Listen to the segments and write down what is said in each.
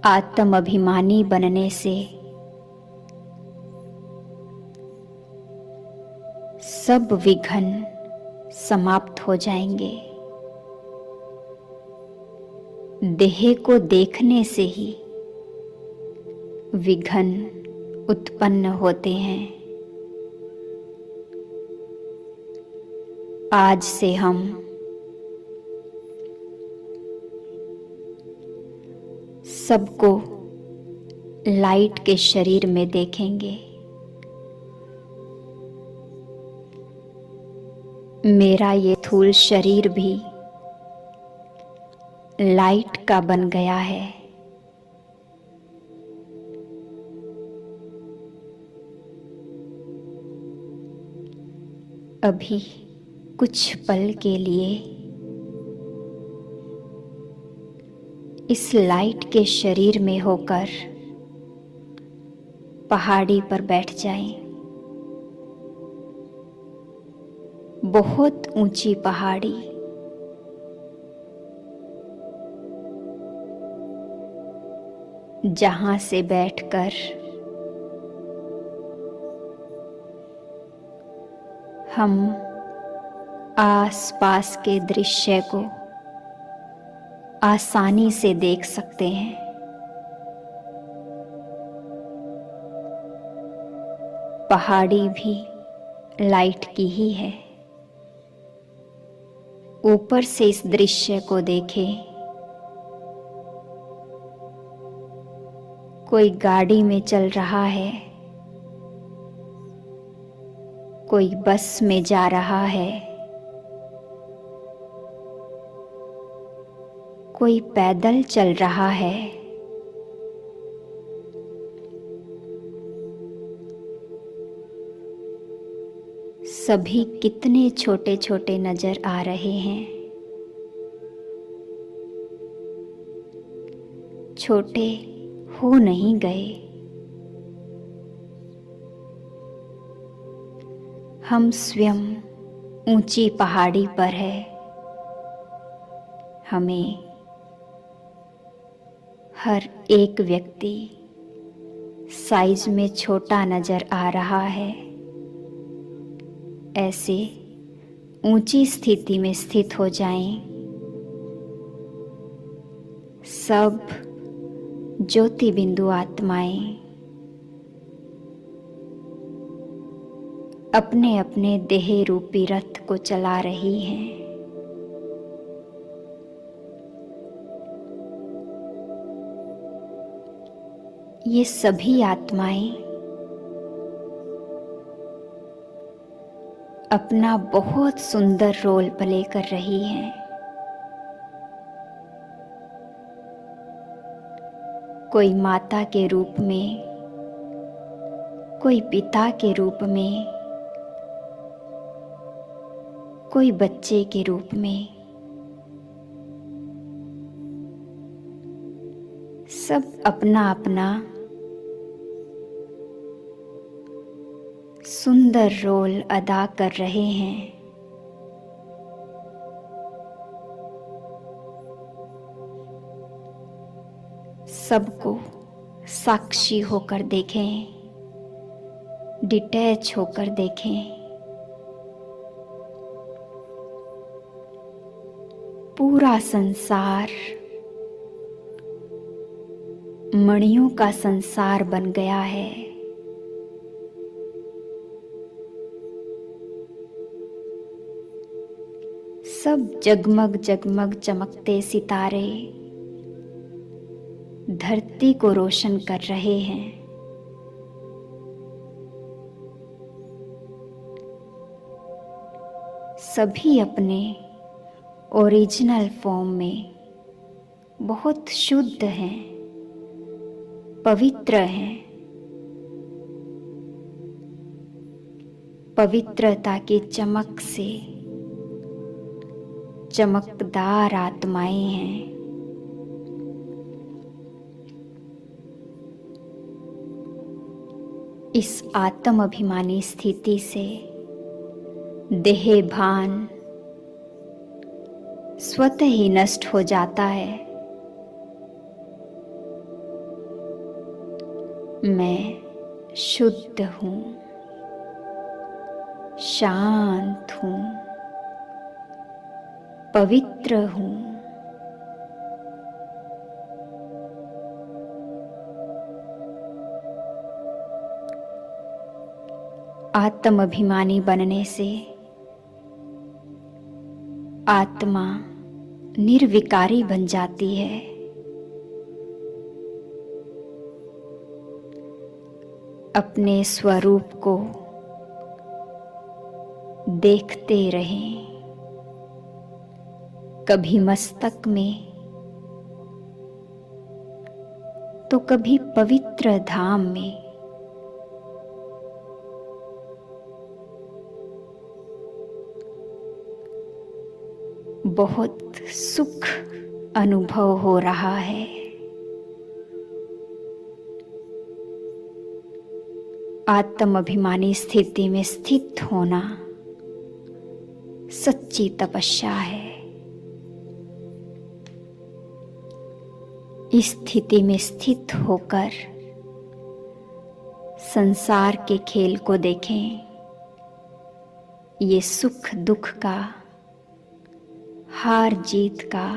आत्म अभिमानी बनने से सब विघ्न समाप्त हो जाएंगे। देह को देखने से ही विघ्न उत्पन्न होते हैं। आज से हम सबको लाइट के शरीर में देखेंगे। मेरा ये स्थूल शरीर भी लाइट का बन गया है। अभी कुछ पल के लिए इस लाइट के शरीर में होकर पहाड़ी पर बैठ जाएं। बहुत ऊंची पहाड़ी, जहां से बैठकर हम आसपास के दृश्य को आसानी से देख सकते हैं। पहाड़ी भी लाइट की ही है। ऊपर से इस दृश्य को देखें। कोई गाड़ी में चल रहा है, कोई बस में जा रहा है, कोई पैदल चल रहा है। सभी कितने छोटे छोटे नजर आ रहे हैं। छोटे हो नहीं गए। हम स्वयं ऊंची पहाड़ी पर है। हमें हर एक व्यक्ति साइज में छोटा नजर आ रहा है। ऐसे ऊंची स्थिति में स्थित हो जाएं। सब ज्योति बिंदु आत्माएं अपने अपने देह रूपी रथ को चला रही हैं। ये सभी आत्माएं अपना बहुत सुंदर रोल प्ले कर रही हैं। कोई माता के रूप में, कोई पिता के रूप में, कोई बच्चे के रूप में। सब अपना अपना सुंदर रोल अदा कर रहे हैं। सबको साक्षी होकर देखें, डिटैच होकर देखें। पूरा संसार मणियों का संसार बन गया है। सब जगमग जगमग चमकते सितारे धरती को रोशन कर रहे हैं। सभी अपने ओरिजिनल फॉर्म में बहुत शुद्ध हैं, पवित्र हैं। पवित्रता की चमक से चमकदार आत्माएं हैं। इस आत्म अभिमानी स्थिति से देह भान स्वतः ही नष्ट हो जाता है। मैं शुद्ध हूँ, शांत हूँ, पवित्र हूँ। आत्म अभिमानी बनने से आत्मा निर्विकारी बन जाती है। अपने स्वरूप को देखते रहें, कभी मस्तक में तो कभी पवित्र धाम में। बहुत सुख अनुभव हो रहा है। आत्म अभिमानी स्थिति में स्थित होना सच्ची तपस्या है। इस स्थिति में स्थित होकर संसार के खेल को देखें। ये सुख दुख का, हार जीत का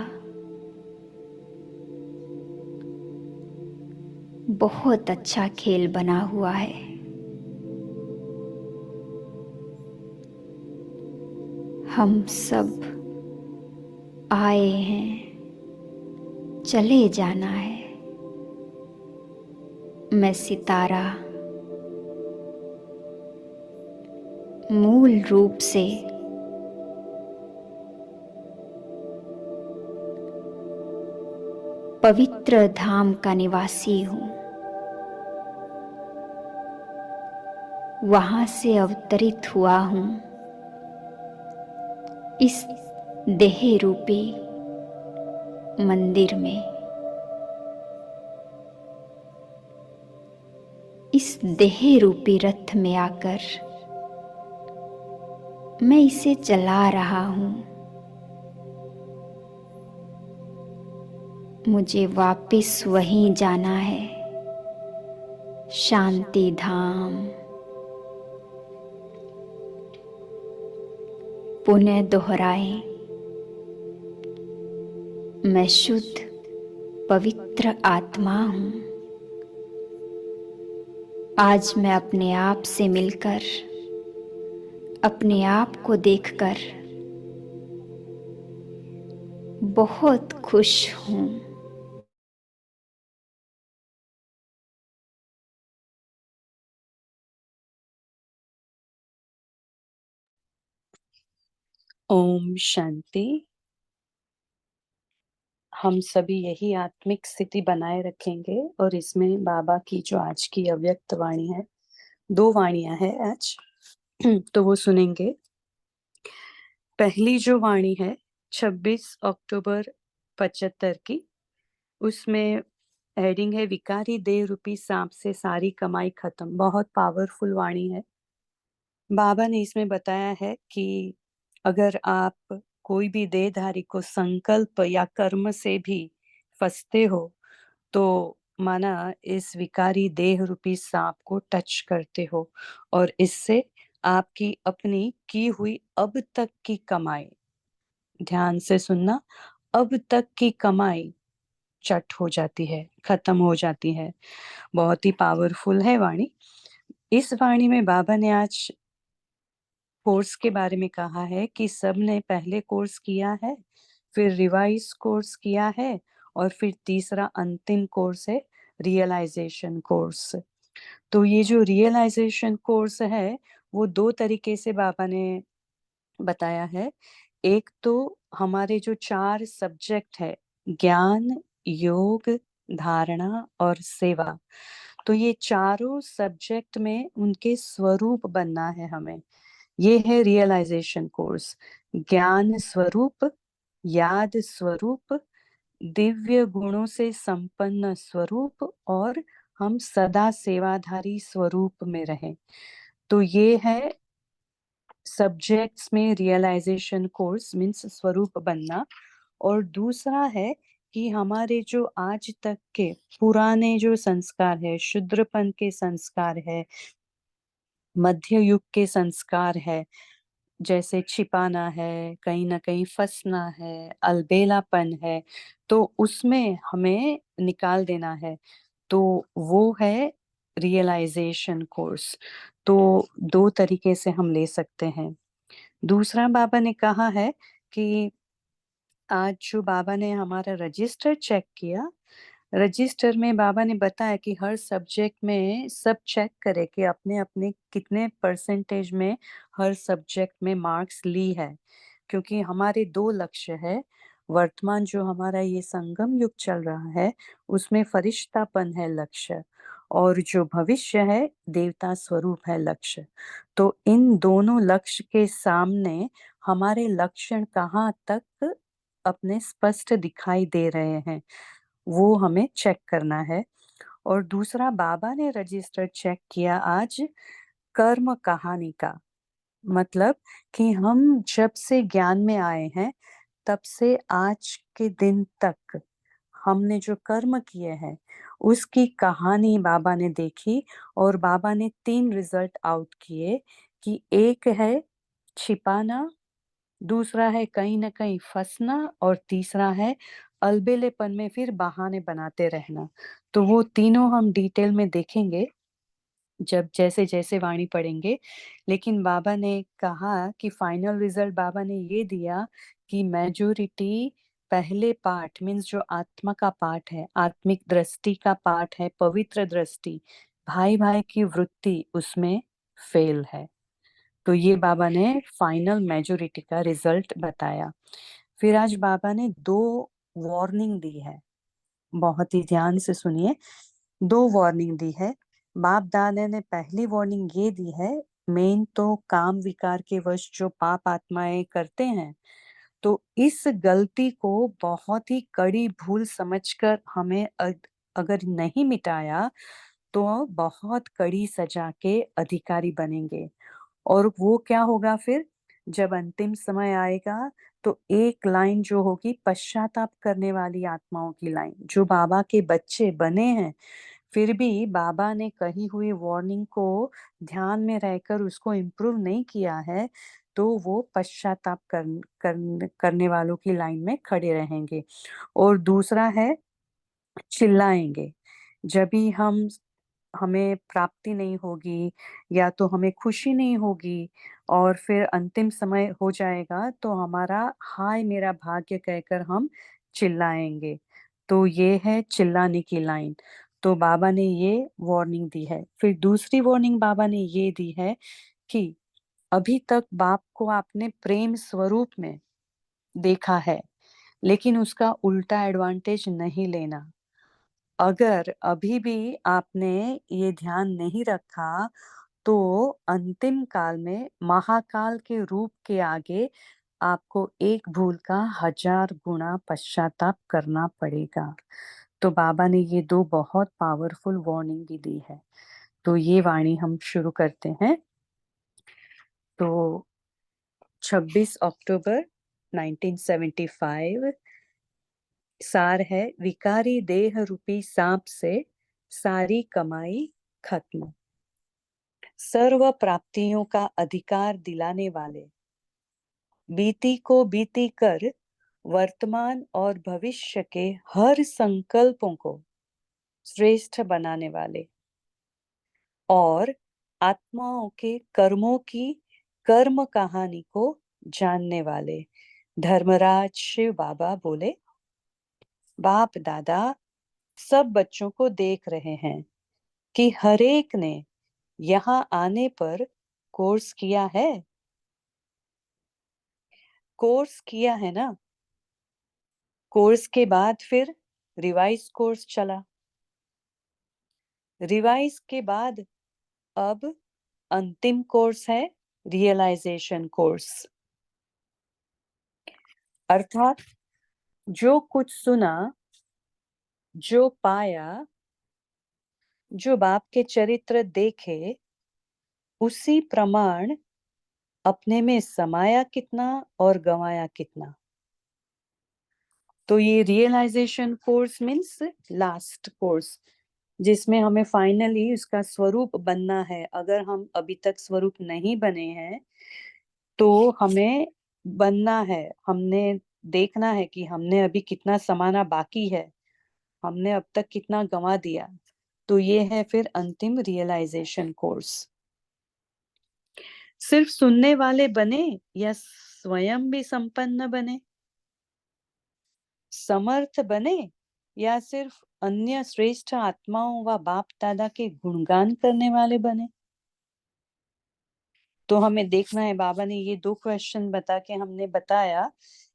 बहुत अच्छा खेल बना हुआ है। हम सब आए हैं, चले जाना है। मैं सितारा मूल रूप से पवित्र धाम का निवासी हूँ। वहां से अवतरित हुआ हूँ इस देह रूपी मंदिर में। इस देह रूपी रथ में आकर मैं इसे चला रहा हूँ। मुझे वापिस वहीं जाना है, शांति धाम। पुनः दोहराएं, मैं शुद्ध पवित्र आत्मा हूँ। आज मैं अपने आप से मिलकर, अपने आप को देखकर बहुत खुश हूँ। ओम शांति। हम सभी यही आत्मिक स्थिति बनाए रखेंगे और इसमें बाबा की जो आज की अव्यक्त वाणी है, 2 वाणियां हैं आज तो वो सुनेंगे। पहली जो वाणी है 26 अक्टूबर 75 की, उसमें हेडिंग है विकारी देह रूपी सांप से सारी कमाई खत्म। बहुत पावरफुल वाणी है। बाबा ने इसमें बताया है कि अगर आप कोई भी देहधारी को संकल्प या कर्म से भी फंसते हो तो माना इस विकारी देह रूपी सांप को टच करते हो और इससे आपकी अपनी की हुई अब तक की कमाई, ध्यान से सुनना, अब तक की कमाई चट हो जाती है, खत्म हो जाती है। बहुत ही पावरफुल है वाणी। इस वाणी में बाबा ने आज कोर्स के बारे में कहा है कि सब ने पहले कोर्स किया है, फिर रिवाइज कोर्स किया है और फिर तीसरा अंतिम कोर्स है रियलाइजेशन कोर्स। तो ये जो रियलाइजेशन कोर्स है वो 2 तरीके से बाबा ने बताया है। एक तो हमारे जो 4 सब्जेक्ट है, ज्ञान, योग, धारणा और सेवा, तो ये चारों सब्जेक्ट में उनके स्वरूप बनना है हमें। ये है रियलाइजेशन कोर्स। ज्ञान स्वरूप, याद स्वरूप, दिव्य गुणों से संपन्न स्वरूप और हम सदा सेवाधारी स्वरूप में रहें। तो ये है सब्जेक्ट्स में रियलाइजेशन कोर्स मीन्स स्वरूप बनना। और दूसरा है कि हमारे जो आज तक के पुराने जो संस्कार है, शूद्रपन के संस्कार है, मध्य युग के संस्कार है, जैसे छिपाना है, कहीं ना कहीं फंसना है, अलबेलापन है, तो उसमें हमें निकाल देना है। तो वो है रियलाइजेशन कोर्स। तो दो तरीके से हम ले सकते हैं। दूसरा बाबा ने कहा है कि आज जो बाबा ने हमारा रजिस्टर चेक किया, रजिस्टर में बाबा ने बताया कि हर सब्जेक्ट में सब चेक करे कि अपने अपने कितने परसेंटेज में हर सब्जेक्ट में मार्क्स ली है। क्योंकि हमारे दो लक्ष्य है। वर्तमान जो हमारा ये संगम युग चल रहा है, उसमें फरिश्तापन है लक्ष्य, और जो भविष्य है देवता स्वरूप है लक्ष्य। तो इन दोनों लक्ष्य के सामने हमारे लक्षण कहाँ तक अपने स्पष्ट दिखाई दे रहे हैं, वो हमें चेक करना है। और दूसरा बाबा ने रजिस्टर चेक किया आज कर्म कहानी का। मतलब कि हम जब से ज्ञान में आए हैं, तब से आज के दिन तक हमने जो कर्म किए हैं, उसकी कहानी बाबा ने देखी। और बाबा ने 3 रिजल्ट आउट किए कि एक है छिपाना, दूसरा है कहीं ना कहीं फंसना, और तीसरा है अलबेलेपन में फिर बहाने बनाते रहना। तो वो तीनों हम डिटेल में देखेंगे जब जैसे जैसे वाणी पढ़ेंगे। लेकिन बाबा ने कहा कि फाइनल रिजल्ट बाबा ने ये दिया कि मेजोरिटी पहले पाठ मीन्स जो आत्मा का पाठ है, आत्मिक दृष्टि का पाठ है, पवित्र दृष्टि, भाई भाई की वृत्ति, उसमें फेल है। तो ये बाबा ने फाइनल मेजोरिटी का रिजल्ट बताया। फिर आज बाबा ने 2 वार्निंग दी है, बहुत ही ध्यान से सुनिए। 2 वार्निंग दी है। बाप दादा ने पहली वार्निंग ये दी है, मेन तो काम विकार के वश जो पाप आत्माएं करते हैं, तो इस गलती को बहुत ही कड़ी भूल समझकर हमें अगर नहीं मिटाया, तो बहुत कड़ी सजा के अधिकारी बनेंगे। और वो क्या होगा फिर, जब अंतिम समय आएगा, तो एक लाइन जो होगी पश्चाताप करने वाली आत्माओं की लाइन, जो बाबा के बच्चे बने हैं, फिर भी बाबा ने कही हुई वार्निंग को ध्यान में रहकर उसको इम्प्रूव नहीं किया है, तो वो पश्चाताप करने वालों की लाइन में खड़े रहेंगे। और दूसरा है चिल्लाएंगे। जब भी हमें प्राप्ति नहीं होगी, या तो हमें खुशी नहीं होगी, और फिर अंतिम समय हो जाएगा, तो हमारा हाय मेरा भाग्य कहकर हम चिल्लाएंगे। तो ये है चिल्लाने की लाइन। तो बाबा ने ये वार्निंग दी है। फिर दूसरी वार्निंग बाबा ने ये दी है कि अभी तक बाप को आपने प्रेम स्वरूप में देखा है, लेकिन उसका उल्टा एडवांटेज नहीं लेना। अगर अभी भी आपने ये ध्यान नहीं रखा, तो अंतिम काल में महाकाल के रूप के आगे आपको एक भूल का 1000 गुना पश्चाताप करना पड़ेगा। तो बाबा ने ये 2 बहुत पावरफुल वार्निंग भी दी है। तो ये वाणी हम शुरू करते हैं। तो 26 अक्टूबर 1975 सार है, विकारी देह रूपी सांप से सारी कमाई खत्म। सर्व प्राप्तियों का अधिकार दिलाने वाले, बीती को बीती कर वर्तमान और भविष्य के हर संकल्पों को श्रेष्ठ बनाने वाले, और आत्माओं के कर्मों की कर्म कहानी को जानने वाले धर्मराज शिव बाबा बोले, बाप दादा सब बच्चों को देख रहे हैं कि हरेक ने यहाँ आने पर कोर्स किया है। कोर्स किया है ना। कोर्स के बाद फिर रिवाइज कोर्स चला। रिवाइज के बाद अब अंतिम कोर्स है रियलाइजेशन कोर्स। अर्थात जो कुछ सुना, जो पाया, जो बाप के चरित्र देखे, उसी प्रमाण अपने में समाया कितना और गंवाया कितना। तो ये realisation course means last course, जिसमें हमें फाइनली उसका स्वरूप बनना है। अगर हम अभी तक स्वरूप नहीं बने हैं तो हमें बनना है। हमने देखना है कि हमने अभी कितना समाना बाकी है, हमने अब तक कितना गंवा दिया। तो ये है फिर अंतिम रियलाइजेशन कोर्स। सिर्फ सुनने वाले बने या स्वयं भी संपन्न बने, समर्थ बने या सिर्फ अन्य श्रेष्ठ आत्माओं व बाप दादा के गुणगान करने वाले बने। तो हमें देखना है। बाबा ने ये 2 क्वेश्चन बता के हमने बताया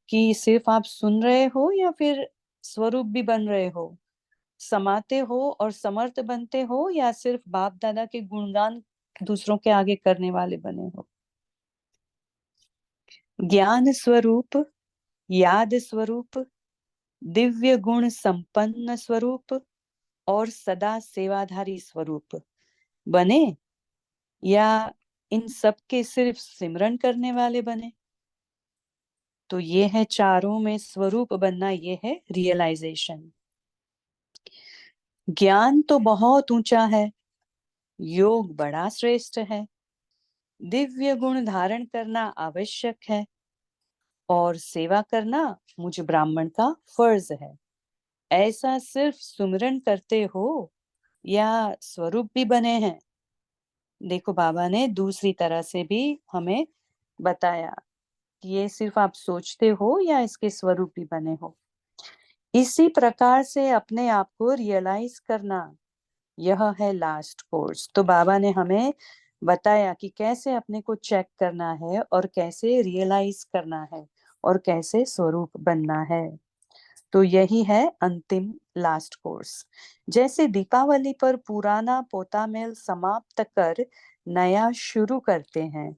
कि सिर्फ आप सुन रहे हो या फिर स्वरूप भी बन रहे हो, समाते हो और समर्थ बनते हो, या सिर्फ बाप दादा के गुणगान दूसरों के आगे करने वाले बने हो। ज्ञान स्वरूप, याद स्वरूप, दिव्य गुण संपन्न स्वरूप और सदा सेवाधारी स्वरूप बने, या इन सब के सिर्फ सिमरन करने वाले बने। तो ये है चारों में स्वरूप बनना, ये है रियलाइजेशन। ज्ञान तो बहुत ऊंचा है, योग बड़ा श्रेष्ठ है, दिव्य गुण धारण करना आवश्यक है और सेवा करना मुझ ब्राह्मण का फर्ज है। ऐसा सिर्फ सुमिरन करते हो या स्वरूप भी बने हैं? देखो बाबा ने दूसरी तरह से भी हमें बताया कि ये सिर्फ आप सोचते हो या इसके स्वरूप भी बने हो। इसी प्रकार से अपने आप को रियलाइज करना, यह है लास्ट कोर्स। तो बाबा ने हमें बताया कि कैसे अपने को चेक करना है और कैसे रियलाइज करना है और कैसे स्वरूप बनना है। तो यही है अंतिम लास्ट कोर्स। जैसे दीपावली पर पुराना पोता मेल समाप्त कर नया शुरू करते हैं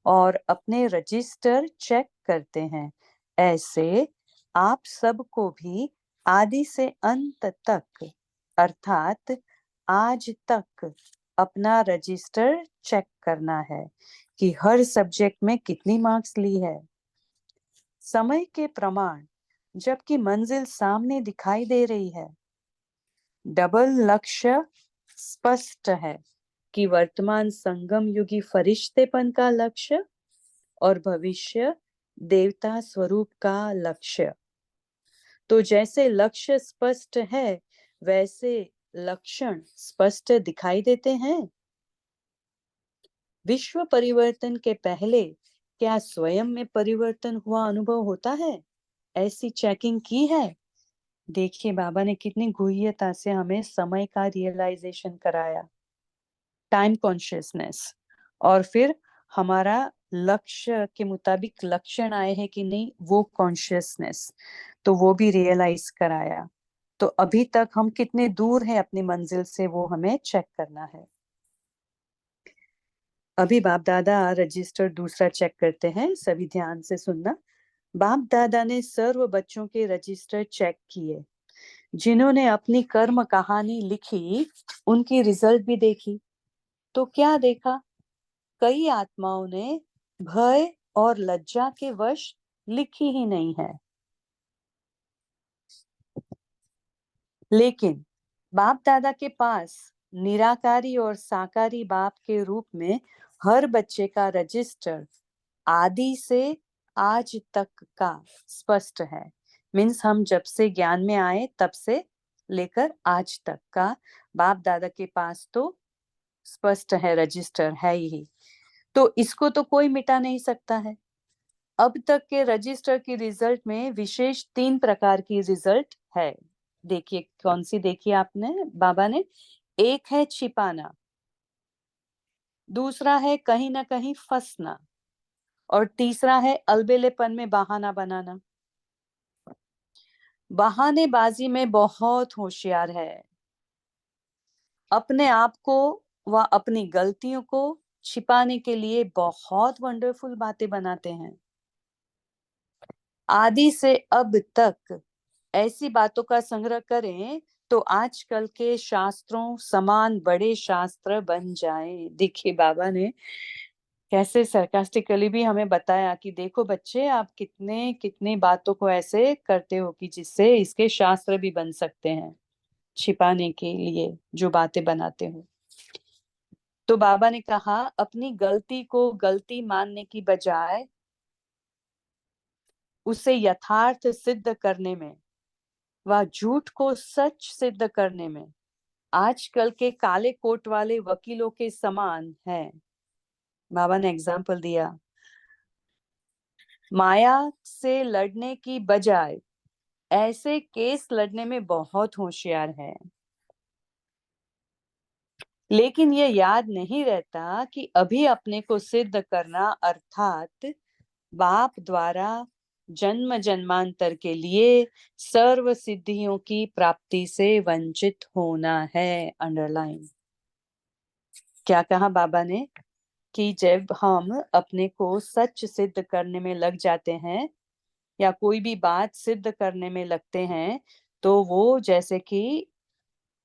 और अपने रजिस्टर चेक करते हैं, ऐसे आप सबको भी आदि से अंत तक अर्थात आज तक अपना रजिस्टर चेक करना है कि हर सब्जेक्ट में कितनी मार्क्स ली है। समय के प्रमाण जबकि मंजिल सामने दिखाई दे रही है, डबल लक्ष्य स्पष्ट है कि वर्तमान संगम युगी फरिश्तेपन का लक्ष्य और भविष्य देवता स्वरूप का लक्ष्य। तो जैसे लक्ष्य स्पष्ट है वैसे लक्षण स्पष्ट दिखाई देते हैं। विश्व परिवर्तन के पहले क्या स्वयं में परिवर्तन हुआ अनुभव होता है? ऐसी चेकिंग की है? देखिए बाबा ने कितनी गुह्यता से हमें समय का रियलाइजेशन कराया, टाइम कॉन्शियसनेस, और फिर हमारा लक्ष्य के मुताबिक लक्षण आए हैं कि नहीं, वो कॉन्शियसनेस, तो वो भी रियलाइज कराया। तो अभी तक हम कितने दूर हैं अपनी मंजिल से, वो हमें चेक करना है। अभी बाप दादा रजिस्टर दूसरा चेक करते हैं, सभी ध्यान से सुनना। बाप दादा ने सर्व बच्चों के रजिस्टर चेक किए। जिन्होंने अपनी कर्म कहानी लिखी उनकी रिजल्ट भी देखी। तो क्या देखा? कई आत्माओं ने भय और लज्जा के वश लिखी ही नहीं है, लेकिन बाप दादा के पास निराकारी और साकारी बाप के रूप में हर बच्चे का रजिस्टर आदि से आज तक का स्पष्ट है। मीन्स हम जब से ज्ञान में आए तब से लेकर आज तक का बाप दादा के पास तो स्पष्ट है, रजिस्टर है ही। तो इसको तो कोई मिटा नहीं सकता है। अब तक के रजिस्टर की रिजल्ट में विशेष 3 प्रकार की रिजल्ट है। देखिए कौन सी देखी आपने बाबा ने? एक है छिपाना, दूसरा है कहीं ना कहीं फंसना, और तीसरा है अलबेलेपन में बहाना बनाना। बहानेबाजी में बहुत होशियार है, अपने आप को व अपनी गलतियों को छिपाने के लिए बहुत वंडरफुल बातें बनाते हैं। आदि से अब तक ऐसी बातों का संग्रह करें तो आजकल के शास्त्रों समान बड़े शास्त्र बन जाएं। देखिए बाबा ने कैसे सरकास्टिकली भी हमें बताया कि देखो बच्चे, आप कितने कितनी बातों को ऐसे करते हो कि जिससे इसके शास्त्र भी बन सकते हैं, छिपाने के लिए जो बातें बनाते हो। तो बाबा ने कहा, अपनी गलती को गलती मानने की बजाय उसे यथार्थ सिद्ध करने में व झूठ को सच सिद्ध करने में आजकल के काले कोट वाले वकीलों के समान है। बाबा ने एग्जाम्पल दिया, माया से लड़ने की बजाय ऐसे केस लड़ने में बहुत होशियार है, लेकिन ये याद नहीं रहता कि अभी अपने को सिद्ध करना अर्थात बाप द्वारा जन्म जन्मांतर के लिए सर्व सिद्धियों की प्राप्ति से वंचित होना है। अंडरलाइन। क्या कहा बाबा ने कि जब हम अपने को सच सिद्ध करने में लग जाते हैं या कोई भी बात सिद्ध करने में लगते हैं, तो वो जैसे कि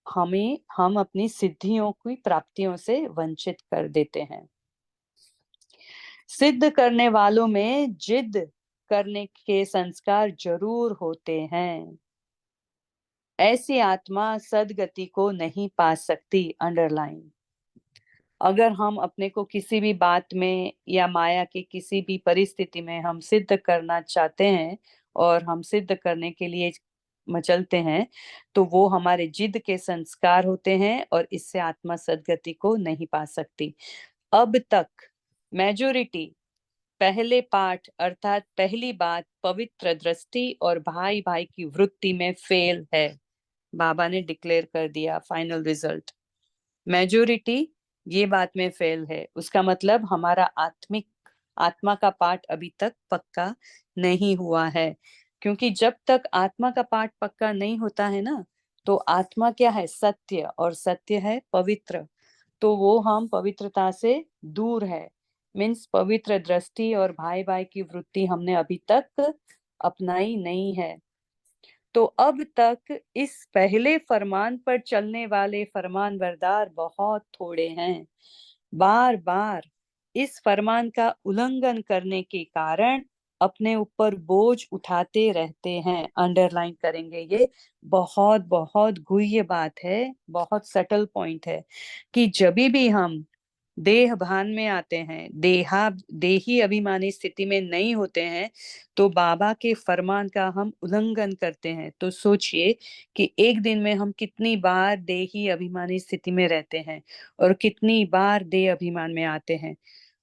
हम अपनी सिद्धियों की प्राप्तियों से वंचित कर देते हैं। सिद्ध करने वालों में जिद करने के संस्कार जरूर होते हैं। ऐसी आत्मा सदगति को नहीं पा सकती। अंडरलाइन। अगर हम अपने को किसी भी बात में या माया की किसी भी परिस्थिति में हम सिद्ध करना चाहते हैं और हम सिद्ध करने के लिए मचलते हैं, तो वो हमारे जिद के संस्कार होते हैं और इससे आत्मा सदगति को नहीं पा सकती। अब तक मेजोरिटी पहले पाठ अर्थात पहली बात पवित्र दृष्टि और भाई भाई की वृत्ति में फेल है। बाबा ने डिक्लेयर कर दिया फाइनल रिजल्ट। मेजोरिटी ये बात में फेल है, उसका मतलब हमारा आत्मा का पाठ अभी तक पक्का नहीं हुआ है। क्योंकि जब तक आत्मा का पाठ पक्का नहीं होता है ना, तो आत्मा क्या है? सत्य, और सत्य है पवित्र। तो वो हम पवित्रता से दूर है। मीन्स पवित्र दृष्टि और भाई भाई की वृत्ति हमने अभी तक अपनाई नहीं है। तो अब तक इस पहले फरमान पर चलने वाले फरमानबरदार बहुत थोड़े हैं। बार बार इस फरमान का उल्लंघन करने के कारण अपने ऊपर बोझ उठाते रहते हैं। अंडरलाइन करेंगे, ये बहुत बहुत गुह्य बात है, बहुत सटल पॉइंट है कि जब भी हम देह भान में आते हैं, देही अभिमानी स्थिति में नहीं होते हैं, तो बाबा के फरमान का हम उल्लंघन करते हैं। तो सोचिए कि एक दिन में हम कितनी बार देही अभिमानी स्थिति में रहते हैं और कितनी बार देह अभिमान में आते हैं।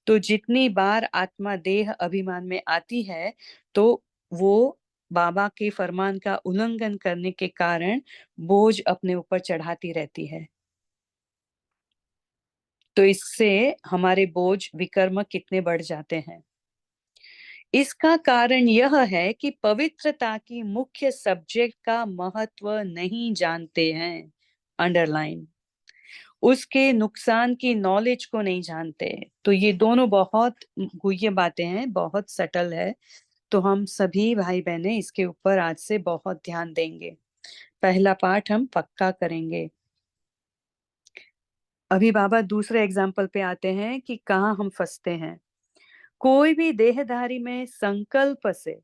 तो जितनी बार आत्मा देह अभिमान में आती है, तो वो बाबा के फरमान का उल्लंघन करने के कारण बोझ अपने ऊपर चढ़ाती रहती है। तो इससे हमारे बोझ विकर्म कितने बढ़ जाते हैं। इसका कारण यह है कि पवित्रता की मुख्य सब्जेक्ट का महत्व नहीं जानते हैं। अंडरलाइन। उसके नुकसान की नॉलेज को नहीं जानते। तो ये दोनों बहुत गुह्य बातें हैं, बहुत सटल है। तो हम सभी भाई बहनें इसके ऊपर आज से बहुत ध्यान देंगे। पहला पाठ हम पक्का करेंगे। अभी बाबा दूसरे एग्जाम्पल पे आते हैं कि कहाँ हम फंसते हैं। कोई भी देहधारी में संकल्प से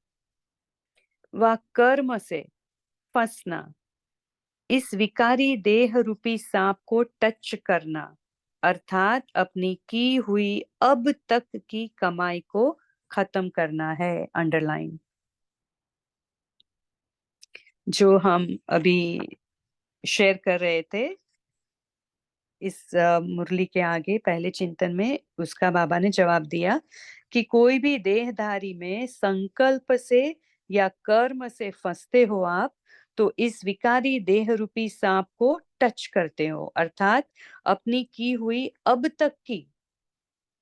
व कर्म से फंसना, इस विकारी देह रूपी सांप को टच करना, अर्थात अपनी की हुई अब तक की कमाई को खत्म करना है। अंडरलाइन। जो हम अभी शेयर कर रहे थे इस मुरली के आगे पहले चिंतन में, उसका बाबा ने जवाब दिया कि कोई भी देहधारी में संकल्प से या कर्म से फंसते हो आप, तो इस विकारी देह रूपी सांप को टच करते हो, अर्थात अपनी की हुई अब तक की,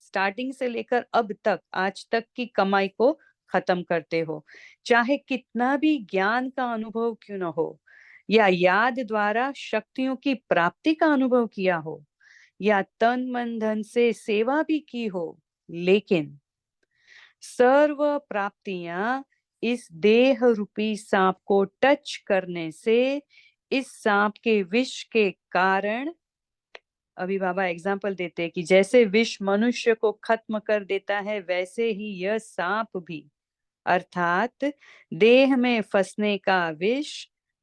स्टार्टिंग से लेकर अब तक आज तक की कमाई को खत्म करते हो। चाहे कितना भी ज्ञान का अनुभव क्यों न हो, या याद द्वारा शक्तियों की प्राप्ति का अनुभव किया हो, या तन मन धन से सेवा भी की हो, लेकिन सर्व प्राप्तियां इस देह रूपी सांप को टच करने से इस सांप के विष के कारण अभी बाबा एग्जाम्पल देते हैं कि जैसे विष मनुष्य को खत्म कर देता है, वैसे ही यह सांप भी, अर्थात देह में फंसने का विष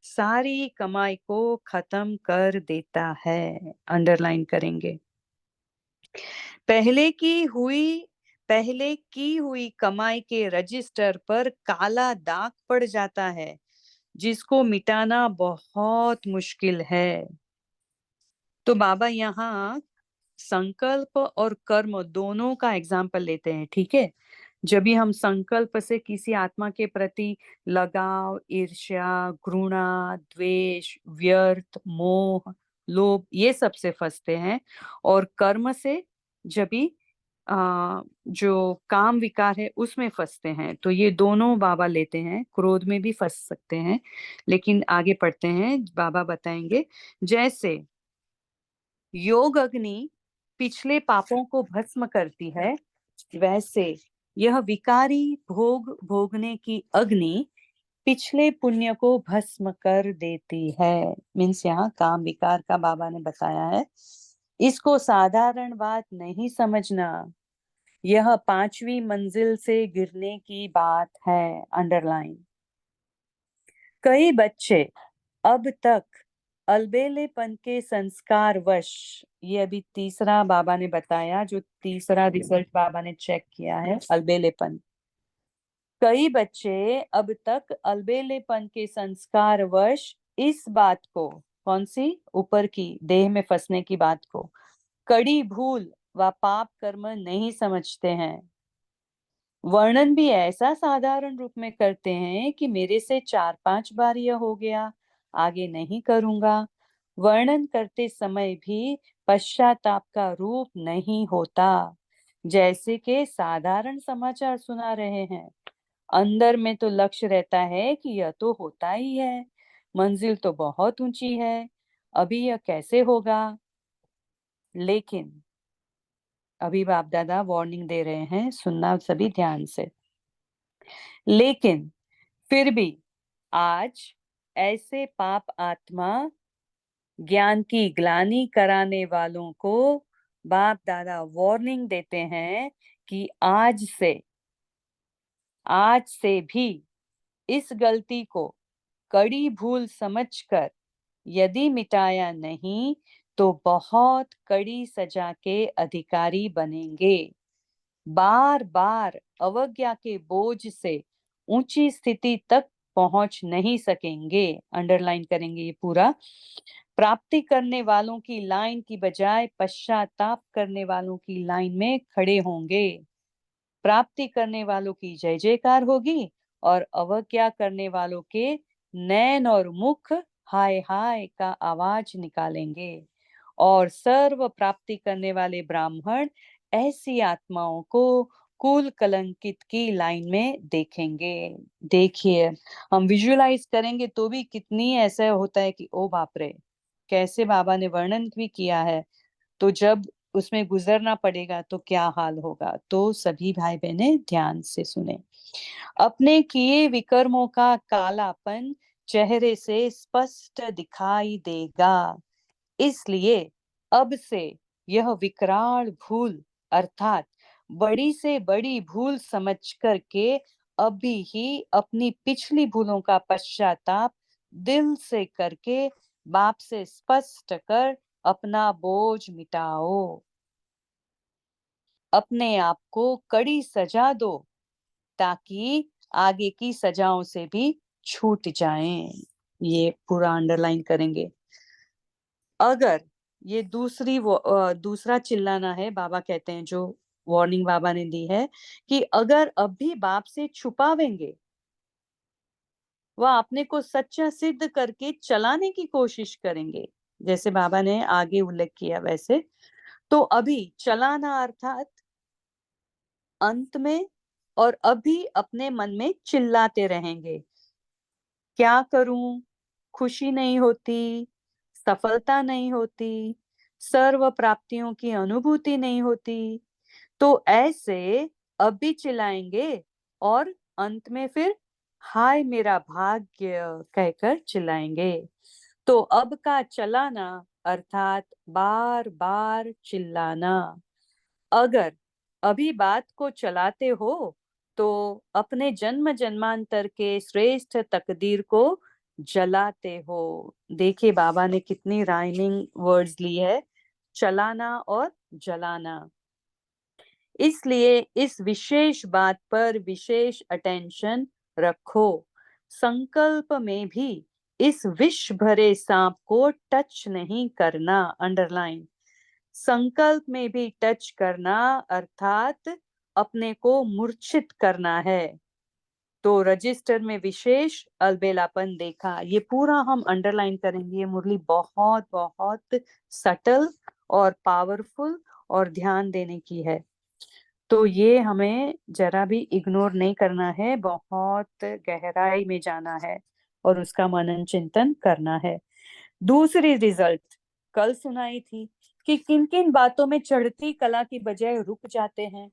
सारी कमाई को खत्म कर देता है। अंडरलाइन करेंगे। पहले की हुई पहले की हुई कमाई के रजिस्टर पर काला दाग पड़ जाता है, जिसको मिटाना बहुत मुश्किल है। तो बाबा यहाँ संकल्प और कर्म दोनों का एग्जाम्पल लेते हैं, ठीक है। जब भी हम संकल्प से किसी आत्मा के प्रति लगाव, ईर्ष्या, घृणा, द्वेष, व्यर्थ, मोह, लोभ, ये सब से फंसते हैं, और कर्म से जब भी जो काम विकार है उसमें फंसते हैं, तो ये दोनों बाबा लेते हैं। क्रोध में भी फंस सकते हैं, लेकिन आगे पढ़ते हैं, बाबा बताएंगे। जैसे योग अग्नि पिछले पापों को भस्म करती है, वैसे यह विकारी भोग भोगने की अग्नि पिछले पुण्य को भस्म कर देती है। मीन्स यहाँ काम विकार का बाबा ने बताया है। इसको साधारण बात नहीं समझना, यह पांचवी मंजिल से गिरने की बात है। अंडरलाइन। कई बच्चे अब तक अलबेलेपन के संस्कार वश, ये अभी तीसरा बाबा ने बताया, जो तीसरा रिजल्ट बाबा ने चेक किया है, अलबेलेपन। कई बच्चे अब तक अलबेलेपन के संस्कार वश इस बात को, कौन सी, ऊपर की देह में फंसने की बात को, कड़ी भूल व पाप कर्म नहीं समझते हैं। वर्णन भी ऐसा साधारण रूप में करते हैं कि मेरे से 4-5 बार यह हो गया, आगे नहीं करूंगा। वर्णन करते समय भी पश्चाताप का रूप नहीं होता, जैसे कि साधारण समाचार सुना रहे हैं। अंदर में तो लक्ष्य रहता है कि यह तो होता ही है, मंजिल तो बहुत ऊंची है, अभी यह कैसे होगा। लेकिन अभी बाप दादा वार्निंग दे रहे हैं, सुनना सभी ध्यान से। लेकिन फिर भी आज ऐसे पाप आत्मा ज्ञान की ग्लानि कराने वालों को बाप दादा वार्निंग देते हैं कि आज से भी इस गलती को कड़ी भूल समझकर यदि मिटाया नहीं तो बहुत कड़ी सजा के अधिकारी बनेंगे। बार बार अवज्ञा के बोझ से ऊंची स्थिति तक पहुंच नहीं सकेंगे। अंडरलाइन करेंगे ये पूरा। प्राप्ति करने वालों की लाइन की बजाय पश्चाताप करने वालों की लाइन में खड़े होंगे। प्राप्ति करने वालों की जय जयकार होगी और अवज्ञा करने वालों के नैन और मुख हाय हाय का आवाज निकालेंगे। और सर्व प्राप्ति करने वाले ब्राह्मण ऐसी आत्माओं को कुल कलंकित की लाइन में देखेंगे। देखिए, हम विजुअलाइज करेंगे तो भी कितनी ऐसा होता है कि ओ बाप रे, कैसे बाबा ने वर्णन भी किया है, तो जब उसमें गुजरना पड़ेगा तो क्या हाल होगा। तो सभी भाई बहने ध्यान से सुने। अपने किए विकर्मों का कालापन चेहरे से स्पष्ट दिखाई देगा, इसलिए अब से यह विकराल भूल, अर्थात बड़ी से बड़ी भूल समझ करके अभी ही अपनी पिछली भूलों का पश्चाताप दिल से करके बाप से स्पष्ट कर अपना बोझ मिटाओ। अपने आप को कड़ी सजा दो ताकि आगे की सजाओं से भी छूट जाएं। ये पूरा अंडरलाइन करेंगे। अगर ये दूसरा चिल्लाना है, बाबा कहते हैं, जो वार्निंग बाबा ने दी है कि अगर अब भी बाप से छुपावेंगे, वह अपने को सच्चा सिद्ध करके चलाने की कोशिश करेंगे, जैसे बाबा ने आगे उल्लेख किया वैसे, तो अभी चलाना अर्थात अंत में और अभी अपने मन में चिल्लाते रहेंगे, क्या करूं, खुशी नहीं होती, सफलता नहीं होती, सर्व प्राप्तियों की अनुभूति नहीं होती। तो ऐसे अब भी चिल्लाएंगे और अंत में फिर हाय मेरा भाग्य कहकर चिल्लाएंगे। तो अब का चलाना अर्थात बार बार चिल्लाना। अगर अभी बात को चलाते हो तो अपने जन्म जन्मांतर के श्रेष्ठ तकदीर को जलाते हो। देखिए बाबा ने कितनी राइमिंग वर्ड्स ली है, चलाना और जलाना। इसलिए इस विशेष बात पर विशेष अटेंशन रखो। संकल्प में भी इस विष भरे सांप को टच नहीं करना, अंडरलाइन। संकल्प में भी टच करना अर्थात अपने को मूर्छित करना है। तो रजिस्टर में विशेष अलबेलापन देखा, ये पूरा हम अंडरलाइन करेंगे। ये मुरली बहुत बहुत सटल और पावरफुल और ध्यान देने की है, तो ये हमें जरा भी इग्नोर नहीं करना है, बहुत गहराई में जाना है और उसका मनन चिंतन करना है। दूसरी रिजल्ट कल सुनाई थी कि किन किन बातों में चढ़ती कला की बजाय रुक जाते हैं,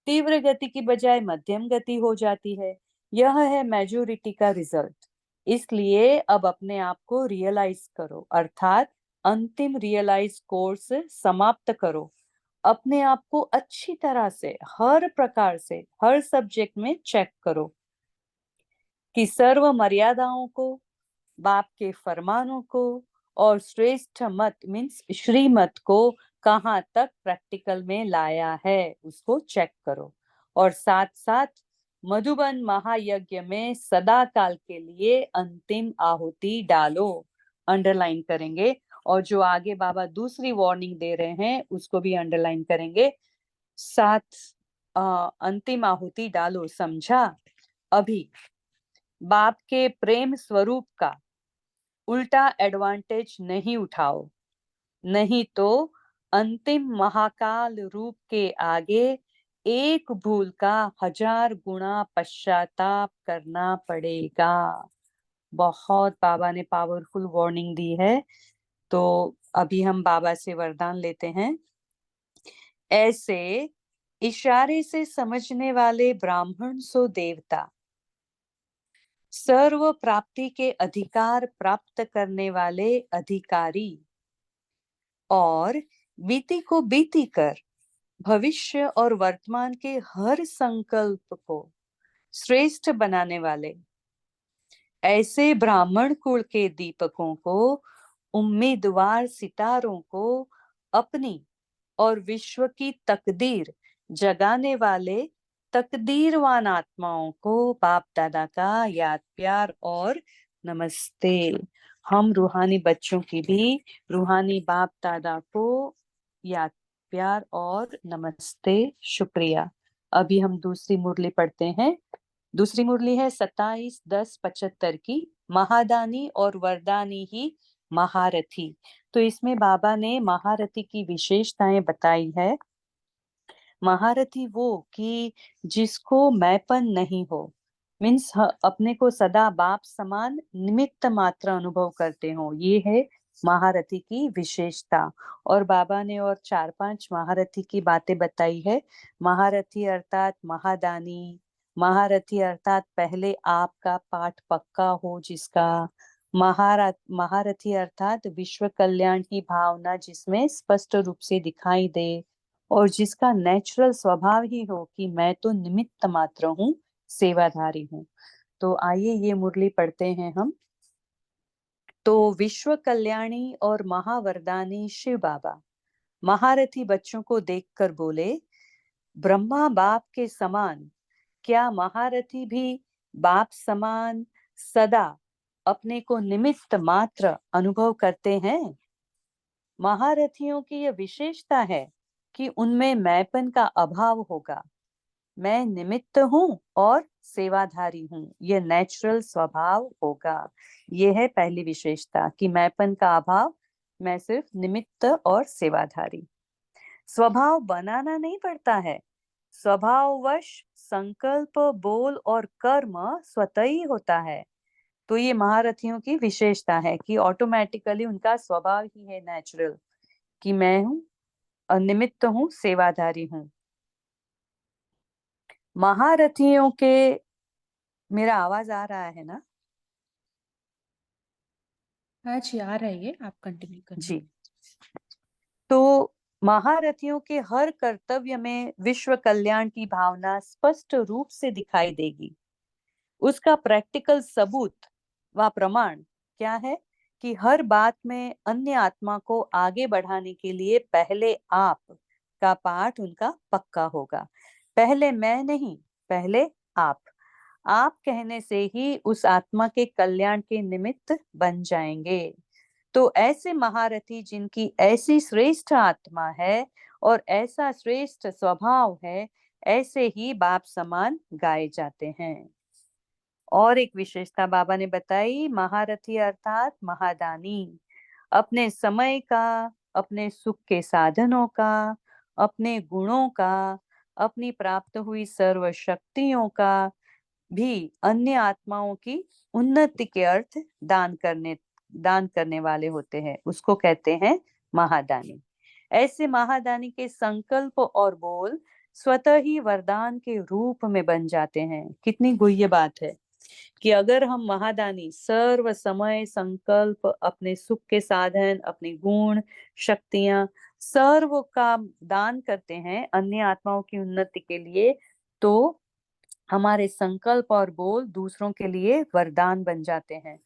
तीव्र गति की बजाय मध्यम गति हो जाती है। यह है मेजोरिटी का रिजल्ट। इसलिए अब अपने आप को रियलाइज करो, अर्थात अंतिम रियलाइज कोर्स समाप्त करो। अपने आप को अच्छी तरह से हर प्रकार से हर सब्जेक्ट में चेक करो कि सर्व मर्यादाओं को, बाप के फरमानों को और श्रेष्ठ मत मीन्स श्रीमत को कहाँ तक प्रैक्टिकल में लाया है, उसको चेक करो। और साथ साथ मधुबन महायज्ञ में सदा काल के लिए अंतिम आहुति डालो, अंडरलाइन करेंगे। और जो आगे बाबा दूसरी वार्निंग दे रहे हैं उसको भी अंडरलाइन करेंगे। साथ अंतिम आहुति डालो, समझा? अभी बाप के प्रेम स्वरूप का उल्टा एडवांटेज नहीं उठाओ, नहीं तो अंतिम महाकाल रूप के आगे एक भूल का 1000 गुना पश्चाताप करना पड़ेगा। बहुत बाबा ने पावरफुल वार्निंग दी है। तो अभी हम बाबा से वरदान लेते हैं। ऐसे इशारे से समझने वाले ब्राह्मण सो देवता, सर्व प्राप्ति के अधिकार प्राप्त करने वाले अधिकारी, और बीती को बीती कर भविष्य और वर्तमान के हर संकल्प को श्रेष्ठ बनाने वाले, ऐसे ब्राह्मण कुल के दीपकों को, उम्मीदवार सितारों को, अपनी और विश्व की तकदीर जगाने वाले तकदीरवान आत्माओं को बाप दादा का याद प्यार और नमस्ते। हम रूहानी बच्चों की भी रूहानी बाप दादा को याद प्यार और नमस्ते, शुक्रिया। अभी हम दूसरी मुरली पढ़ते हैं। दूसरी मुरली है 27-10-75 की, महादानी और वरदानी ही महारथी। तो इसमें बाबा ने महारथी की विशेषताएं बताई है। महारथी वो कि जिसको मैंपन नहीं हो, मीन्स अपने को सदा बाप समान निमित्त मात्र अनुभव करते हो, ये है महारथी की विशेषता। और बाबा ने और 4-5 महारथी की बातें बताई है। महारथी अर्थात महादानी, महारथी अर्थात पहले आपका पाठ पक्का हो जिसका, महारथी अर्थात विश्व कल्याण की भावना जिसमें स्पष्ट रूप से दिखाई दे और जिसका नेचुरल स्वभाव ही हो कि मैं तो निमित्त मात्र हूँ, सेवाधारी हूँ। तो आइए ये मुरली पढ़ते हैं हम। तो विश्व कल्याणी और महावरदानी शिव बाबा महारथी बच्चों को देखकर बोले, ब्रह्मा बाप के समान क्या महारथी भी बाप समान सदा अपने को निमित्त मात्र अनुभव करते हैं? महारथियों की यह विशेषता है कि उनमें मैंपन का अभाव होगा। मैं निमित्त हूँ और सेवाधारी हूँ, ये नेचुरल स्वभाव होगा। ये है पहली विशेषता कि मैंपन का अभाव, मैं सिर्फ निमित्त और सेवाधारी। स्वभाव बनाना नहीं पड़ता है, स्वभाववश संकल्प बोल और कर्म स्वतः ही होता है। तो ये महारथियों की विशेषता है कि ऑटोमेटिकली उनका स्वभाव ही है नेचुरल कि मैं हूँ, निमित्त हूँ, सेवाधारी हूँ। महारथियों के, मेरा आवाज आ रहा है ना? हाँ जी, आ रही है, आप कंटिन्यू करिए। जी। तो महारथियों के हर कर्तव्य में विश्व कल्याण की भावना स्पष्ट रूप से दिखाई देगी। उसका प्रैक्टिकल सबूत व प्रमाण क्या है कि हर बात में अन्य आत्मा को आगे बढ़ाने के लिए पहले आप का पाठ उनका पक्का होगा। पहले मैं नहीं, पहले आप। आप कहने से ही उस आत्मा के कल्याण के निमित्त बन जाएंगे। तो ऐसे महारथी जिनकी ऐसी श्रेष्ठ आत्मा है और ऐसा श्रेष्ठ स्वभाव है, ऐसे ही बाप समान गाए जाते हैं। और एक विशेषता बाबा ने बताई, महारथी अर्थात महादानी अपने समय का, अपने सुख के साधनों का, अपने गुणों का, अपनी प्राप्त हुई सर्व शक्तियों का भी अन्य आत्माओं की उन्नति के अर्थ दान करने वाले होते हैं। उसको कहते हैं महादानी। ऐसे महादानी के संकल्प और बोल स्वतः ही वरदान के रूप में बन जाते हैं। कितनी गुह्य बात है कि अगर हम महादानी सर्व समय संकल्प, अपने सुख के साधन, अपने गुण शक्तियां सर्व का दान करते हैं अन्य आत्माओं की उन्नति के लिए, तो हमारे संकल्प और बोल दूसरों के लिए वरदान बन जाते हैं।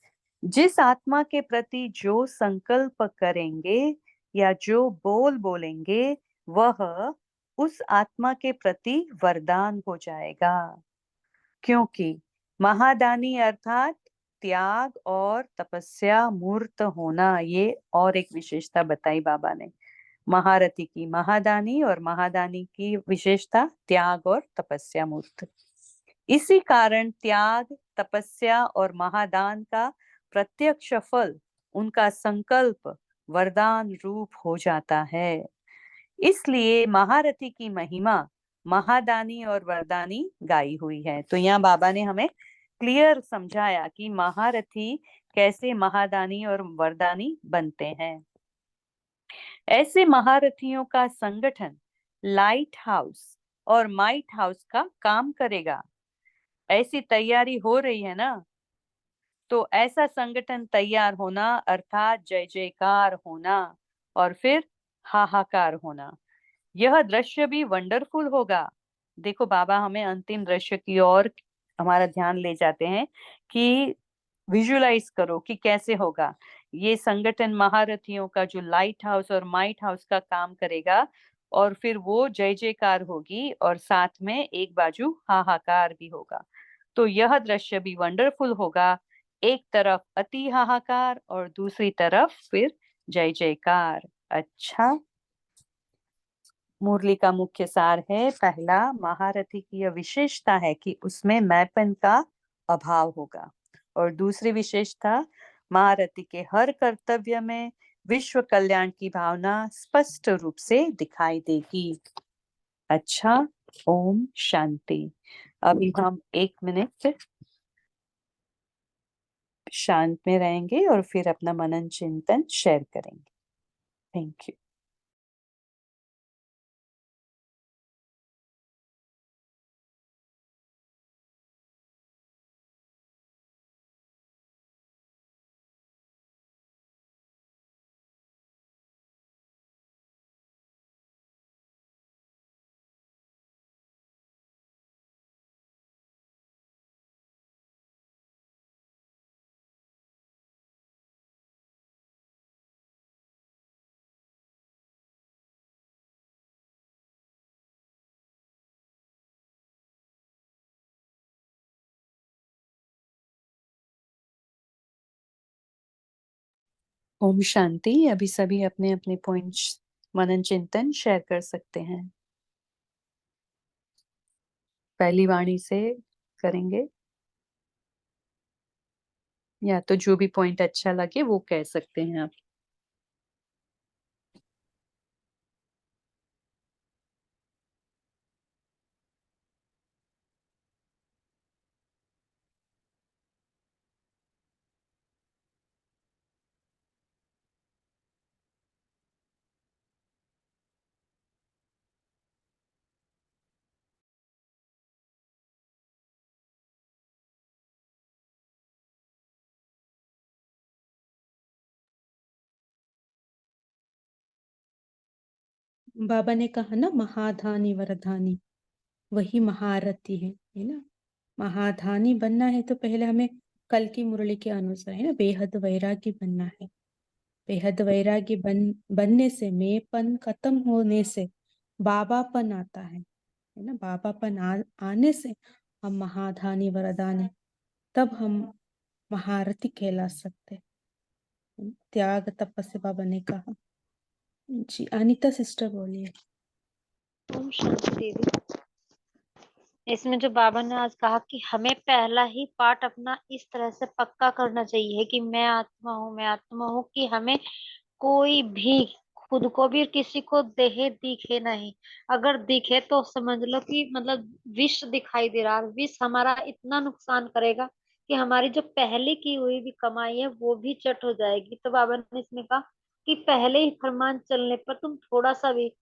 जिस आत्मा के प्रति जो संकल्प करेंगे या जो बोल बोलेंगे, वह उस आत्मा के प्रति वरदान हो जाएगा। क्योंकि महादानी अर्थात त्याग और तपस्या मूर्त होना, ये और एक विशेषता बताई बाबा ने। महारथी की महादानी और महादानी की विशेषता त्याग और तपस्या मूर्त। इसी कारण त्याग, तपस्या और महादान का प्रत्यक्ष फल उनका संकल्प वरदान रूप हो जाता है। इसलिए महारथी की महिमा महादानी और वरदानी गाई हुई है। तो यहाँ बाबा ने हमें क्लियर समझाया कि महारथी कैसे महादानी और वरदानी बनते हैं। ऐसे महारथियों का संगठन लाइट हाउस और माइट हाउस का काम करेगा। ऐसी तैयारी हो रही है ना, तो ऐसा संगठन तैयार होना अर्थात जय जयकार होना और फिर हाहाकार होना, यह दृश्य भी वंडरफुल होगा। देखो बाबा हमें अंतिम दृश्य की ओर हमारा ध्यान ले जाते हैं कि विजुलाइज करो कि कैसे होगा ये संगठन महारथियों का, जो लाइट हाउस और माइट हाउस का काम करेगा, और फिर वो जय जयकार होगी और साथ में एक बाजू हाहाकार भी होगा। तो यह दृश्य भी वंडरफुल होगा। एक तरफ अति हाहाकार और दूसरी तरफ फिर जय जयकार। अच्छा, मुरली का मुख्य सार है, पहला, महारथी की यह विशेषता है कि उसमें मैंपन का अभाव होगा। और दूसरी विशेषता, महारथी के हर कर्तव्य में विश्व कल्याण की भावना स्पष्ट रूप से दिखाई देगी। अच्छा, ओम शांति। अभी हम 1 मिनट शांत में रहेंगे और फिर अपना मनन चिंतन शेयर करेंगे। Thank you. ओम शांति। अभी सभी अपने अपने पॉइंट्स मनन चिंतन शेयर कर सकते हैं। पहली वाणी से करेंगे या तो जो भी पॉइंट अच्छा लगे वो कह सकते हैं आप। बाबा ने कहा ना, महाधानी वरदानी, वही महारथी है ना। महाधानी बनना है तो पहले हमें कल की मुरली के अनुसार है ना, बेहद वैरागी बनना है। बेहद वैरागी बनने से, मेंपन खत्म होने से बाबापन आता है ना। बाबापन आने से हम महाधानी वरदानी, तब हम महारथी कहला सकते हैं। त्याग तपस्या बाबा ने कहा। जी अनीता सिस्टर बोलिए। ओम शांति दीदी। इसमें जो बाबा ने आज कहा कि हमें पहला ही पाठ अपना इस तरह से पक्का करना चाहिए कि मैं आत्मा हूँ, मैं आत्मा हूँ, कि हमें कोई भी खुद को भी किसी को देहे दिखे नहीं। अगर दिखे तो समझ लो कि मतलब विष दिखाई दे रहा है। विष हमारा इतना नुकसान करेगा कि हमारी जो पहले की हुई भी कमाई है वो भी चट हो जाएगी। तो बाबा ने इसमें कहा कि पहले ही फरमान चलने पर तुम थोड़ा सा भी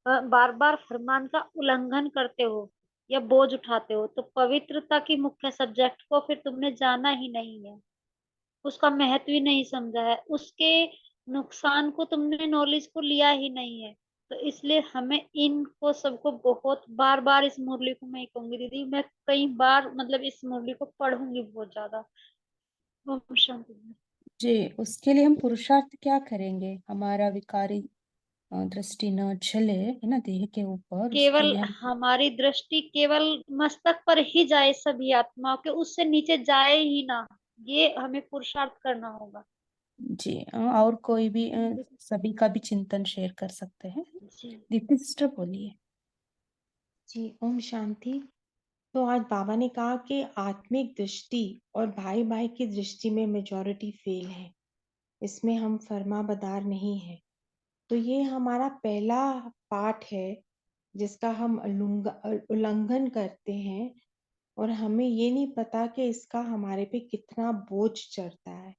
बार बार फरमान का उल्लंघन करते हो या बोझ उठाते हो तो पवित्रता की मुख्य सब्जेक्ट को फिर तुमने जाना ही नहीं है, उसका महत्व ही नहीं समझा है, उसके नुकसान को तुमने नॉलेज को लिया ही नहीं है। तो इसलिए हमें इनको सबको बहुत बार बार, इस मुरली को मैं कहूंगी दीदी, मैं कई बार मतलब इस मुरली को पढ़ूंगी बहुत ज्यादा। ओम शांति। जी उसके लिए हम पुरुषार्थ क्या करेंगे? हमारा विकारी दृष्टि न चले है ना देह के ऊपर, उसके केवल लिए हम हमारी दृष्टि केवल मस्तक पर ही जाए, सभी आत्माओं के, उससे नीचे जाए ही ना। ये हमें पुरुषार्थ करना होगा। जी और कोई भी सभी का भी चिंतन शेयर कर सकते हैं। जी दीप्ति सिस्टर बोलिए। जी ओम शांति। तो आज बाबा ने कहा कि आत्मिक दृष्टि और भाई भाई की दृष्टि में मेजॉरिटी फेल है, इसमें हम फर्माबरदार नहीं है। तो ये हमारा पहला पाठ है जिसका हम उल्लंघन करते हैं, और हमें ये नहीं पता कि इसका हमारे पे कितना बोझ चढ़ता है,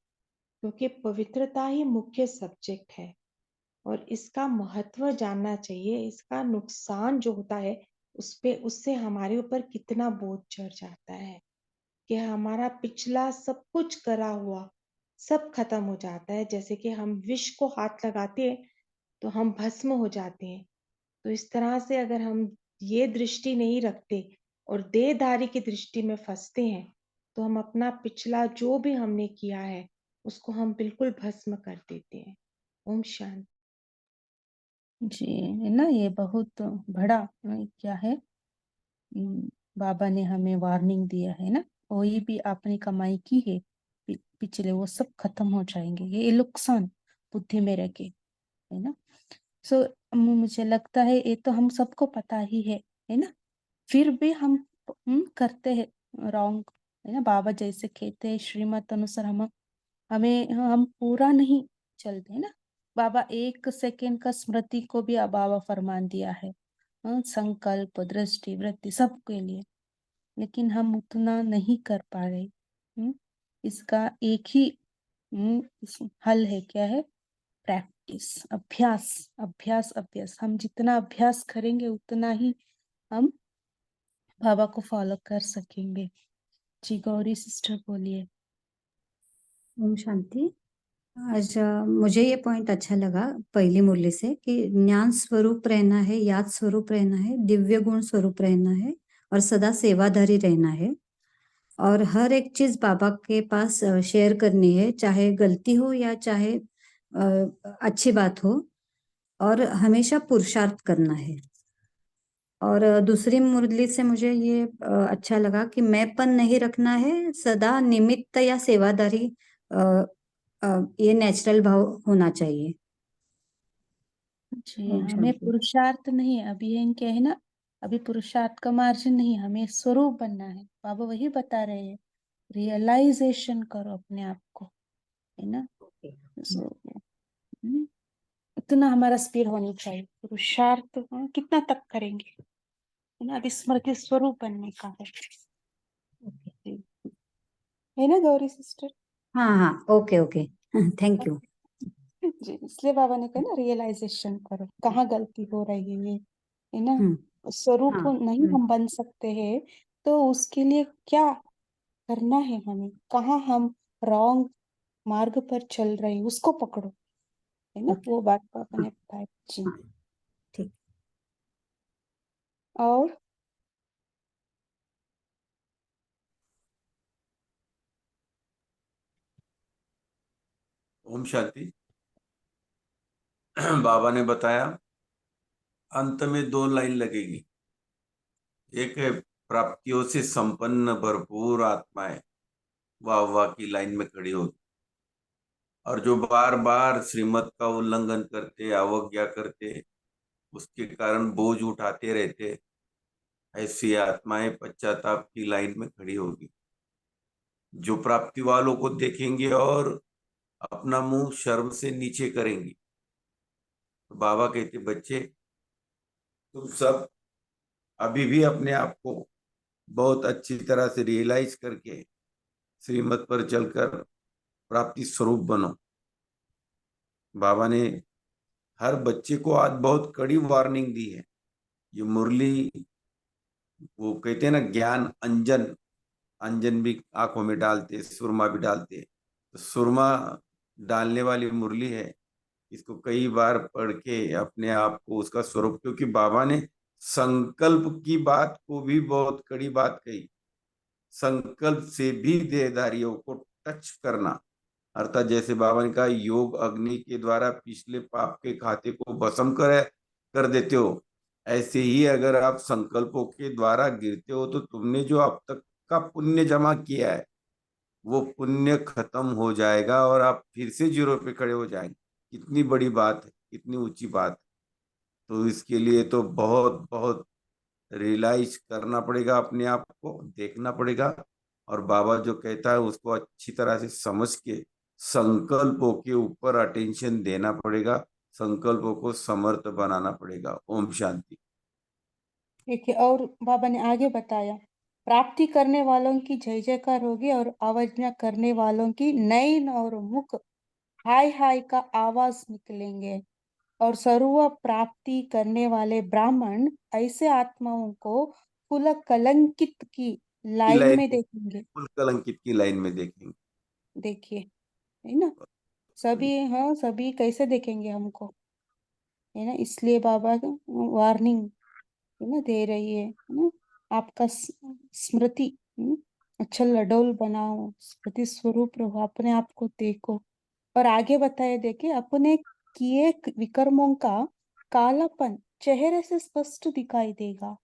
क्योंकि पवित्रता ही मुख्य सब्जेक्ट है और इसका महत्व जानना चाहिए। इसका नुकसान जो होता है उससे हमारे ऊपर कितना बोझ चढ़ जाता है कि हमारा पिछला सब कुछ करा हुआ सब खत्म हो जाता है। जैसे कि हम विष को हाथ लगाते हैं तो हम भस्म हो जाते हैं। तो इस तरह से अगर हम ये दृष्टि नहीं रखते और देहधारी की दृष्टि में फंसते हैं तो हम अपना पिछला जो भी हमने किया है उसको हम बिल्कुल भस्म कर देते हैं। ओम शांति। जी है ना, ये बहुत बड़ा क्या है, बाबा ने हमें वार्निंग दिया है ना। कोई भी आपने कमाई की है पिछले, वो सब खत्म हो जाएंगे, ये नुकसान बुद्धि में रखे है ना। सो मुझे लगता है ये तो हम सबको पता ही है ना, फिर भी हम करते हैं रॉन्ग है ना। बाबा जैसे कहते हैं श्रीमत अनुसार हम पूरा नहीं चलते है ना। बाबा एक सेकेंड का स्मृति को भी बाबा फरमान दिया है, संकल्प दृष्टि वृत्ति सबके लिए, लेकिन हम उतना नहीं कर पा रहे। इसका एक ही हल है, क्या है? प्रैक्टिस, अभ्यास अभ्यास अभ्यास। हम जितना अभ्यास करेंगे उतना ही हम बाबा को फॉलो कर सकेंगे। जी गौरी सिस्टर बोलिए। ओम शांति। आज मुझे ये पॉइंट अच्छा लगा पहली मुरली से कि ज्ञान स्वरूप रहना है, याद स्वरूप रहना है, दिव्य गुण स्वरूप रहना है और सदा सेवाधारी रहना है। और हर एक चीज बाबा के पास शेयर करनी है, चाहे गलती हो या चाहे अच्छी बात हो, और हमेशा पुरुषार्थ करना है। और दूसरी मुरली से मुझे ये अच्छा लगा कि मैंपन नहीं रखना है, सदा निमित्त या सेवादारी, ये नेचुरल भाव होना चाहिए। जी ओम हमें शांति। पुरुषार्थ नहीं, अभी ये क्या है ना, अभी पुरुषार्थ का मार्जिन नहीं, हमें स्वरूप बनना है। बाबा वही बता रहे हैं, रियलाइजेशन करो अपने आप को है ना। सो उतना हमारा स्पीड होनी चाहिए। पुरुषार्थ कितना तक करेंगे है ना, अभी स्मृति स्वरूप बनने का है। जी, है ना गौरी सिस्टर? हाँ हाँ, ओके ओके, थैंक यू। जी इसलिए बाबा ने कहा ना, रियलाइजेशन करो कहाँ गलती हो रही है ना। स्वरूप हाँ नहीं हम बन सकते हैं, तो उसके लिए क्या करना है हमें, कहाँ हम रॉन्ग मार्ग पर चल रहे हैं उसको पकड़ो है ना। ओके। वो बात पापा हाँ ने बताया। जी हाँ, ठीक। और ओम शांति। बाबा ने बताया अंत में 2 लाइन लगेगी। एक है प्राप्तियों से संपन्न भरपूर आत्माएं वाह वाह की लाइन में खड़ी होगी, और जो बार बार श्रीमत का उल्लंघन करते, अवज्ञा करते, उसके कारण बोझ उठाते रहते, ऐसी आत्माएं पश्चाताप की लाइन में खड़ी होगी। जो प्राप्ति वालों को देखेंगे और अपना मुंह शर्म से नीचे करेंगी। तो बाबा कहते, बच्चे तुम सब अभी भी अपने आप को बहुत अच्छी तरह से रियलाइज करके श्रीमत पर चलकर प्राप्ति स्वरूप बनो। बाबा ने हर बच्चे को आज बहुत कड़ी वार्निंग दी है। ये मुरली, वो कहते हैं ना, ज्ञान अंजन, अंजन भी आंखों में डालते, सुरमा भी डालते, तो सुरमा डालने वाली मुरली है। इसको कई बार पढ़ के अपने आप को उसका स्वरूप, क्योंकि बाबा ने संकल्प की बात को भी बहुत कड़ी बात कही। संकल्प से भी देहधारियों को टच करना, अर्थात जैसे बाबा ने कहा योग अग्नि के द्वारा पिछले पाप के खाते को भस्म कर देते हो, ऐसे ही अगर आप संकल्पों के द्वारा गिरते हो तो तुमने जो अब तक का पुण्य जमा किया है वो पुण्य खत्म हो जाएगा और आप फिर से जीरो पे खड़े हो जाएंगे। कितनी बड़ी बात है, कितनी ऊंची बात है। तो इसके लिए तो बहुत बहुत रियलाइज करना पड़ेगा, अपने आप को देखना पड़ेगा, और बाबा जो कहता है उसको अच्छी तरह से समझ के संकल्पों के ऊपर अटेंशन देना पड़ेगा, संकल्पों को समर्थ बनाना पड़ेगा। ओम शांति। देखिए, और बाबा ने आगे बताया, प्राप्ति करने वालों की जय जयकार होगी और अवज्ञा करने वालों की नैन और मुख हाय हाय का आवाज निकलेंगे। और सर्व प्राप्ति करने वाले ब्राह्मण ऐसे आत्माओं को कुल कलंकित की की लाइन लाइन, में देखेंगे। कुल कलंकित की लाइन में देखेंगे। देखिए, है ना, सभी, हाँ, सभी कैसे देखेंगे हमको, है ना। इसलिए बाबा वार्निंग, है ना, दे रही है ना। आपका स्मृति, अच्छा लडोल बनाओ, स्मृति स्वरूप रहो, अपने आप को देखो। और आगे बताए, देखिए, अपने किए विकर्मों का कालापन चेहरे से स्पष्ट दिखाई देगा।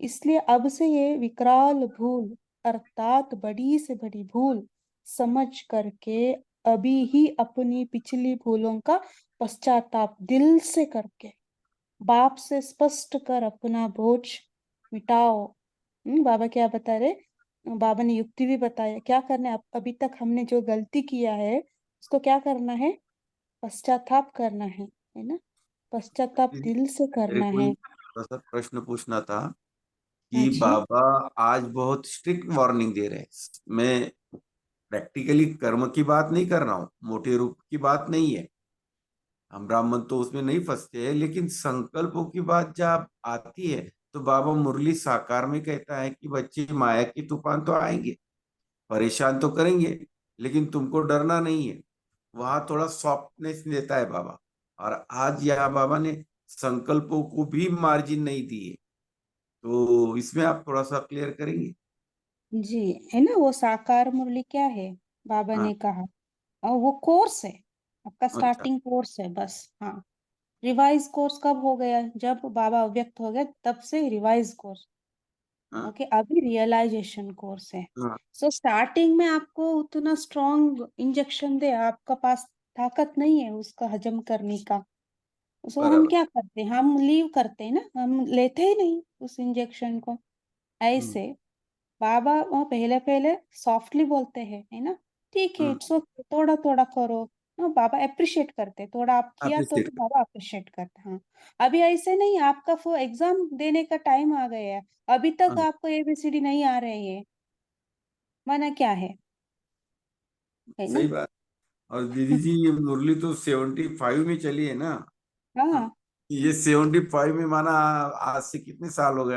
इसलिए अब से ये विकराल भूल, अर्थात बड़ी से बड़ी भूल समझ करके अभी ही अपनी पिछली भूलों का पश्चाताप दिल से करके बाप से स्पष्ट कर अपना बोझ मिटाओ। बाबा क्या बता रहे, बाबा ने युक्ति भी बताया क्या करना है। अभी तक हमने जो गलती किया है उसको क्या करना है, पश्चाताप करना है ना, पश्चाताप दिल से मेरे करना को है। थोड़ा सा प्रश्न पूछना था हाँ कि जी। बाबा आज बहुत स्ट्रिक्ट वार्निंग दे रहे हैं। मैं प्रैक्टिकली कर्म की बात नहीं कर रहा हूँ, मोटे रूप की बात नहीं है, हम ब्राह्मण तो उसमें नहीं फंसते हैं, लेकिन संकल्पों की बात जब आती है तो बाबा मुरली साकार में कहता है कि बच्चे, माया की तूफान तो आएंगे, परेशान तो करेंगे, लेकिन तुमको डरना नहीं है। वहां थोड़ा सॉफ्टनेस देता है बाबा। और आज यहाँ बाबा ने संकल्पों को भी मार्जिन नहीं दी है, तो इसमें आप थोड़ा सा क्लियर करेंगे। जी, है ना, वो साकार मुरली क्या है, बाबा हाँ। ने कहा, और वो कोर्स है, आपका अच्छा। स्टार्टिंग कोर्स है बस। हाँ, रिवाइज कोर्स कब हो गया, जब बाबा अव्यक्त हो गया तब से रिवाइज कोर्स। हाँ। ओके, अभी रियलाइजेशन कोर्स है। हाँ। सो स्टार्टिंग में आपको उतना स्ट्रॉन्ग इंजेक्शन दे, आपका पास ताकत नहीं है उसका हजम करने का। सो हम बराबर। क्या करते हैं, हम लीव करते हैं ना, हम लेते ही नहीं उस इंजेक्शन को। हम्म। ऐसे बाबा वो पहले पहले सॉफ्टली बोलते हैं, है ना, ठीक है, हम्म। इट्स ओके, थोड़ा थोड़ा करो। हाँ, बाबा अप्रिशिएट करते हैं, थोड़ा आप किया तो अप्रिशिएट भी बाबा अप्रिशिएट करते हैं। हाँ, अभी ऐसे नहीं, आपका वो एग्जाम देने का टाइम आ गया है, अभी तक कर। आपको एबीसीडी नहीं आ रही है, मना क्या है ना। सही बात। और दीदी जी, ये मुरली तो 75 में चली है ना। हाँ, हाँ, ये 75 में माना आज से कितने साल हो गए?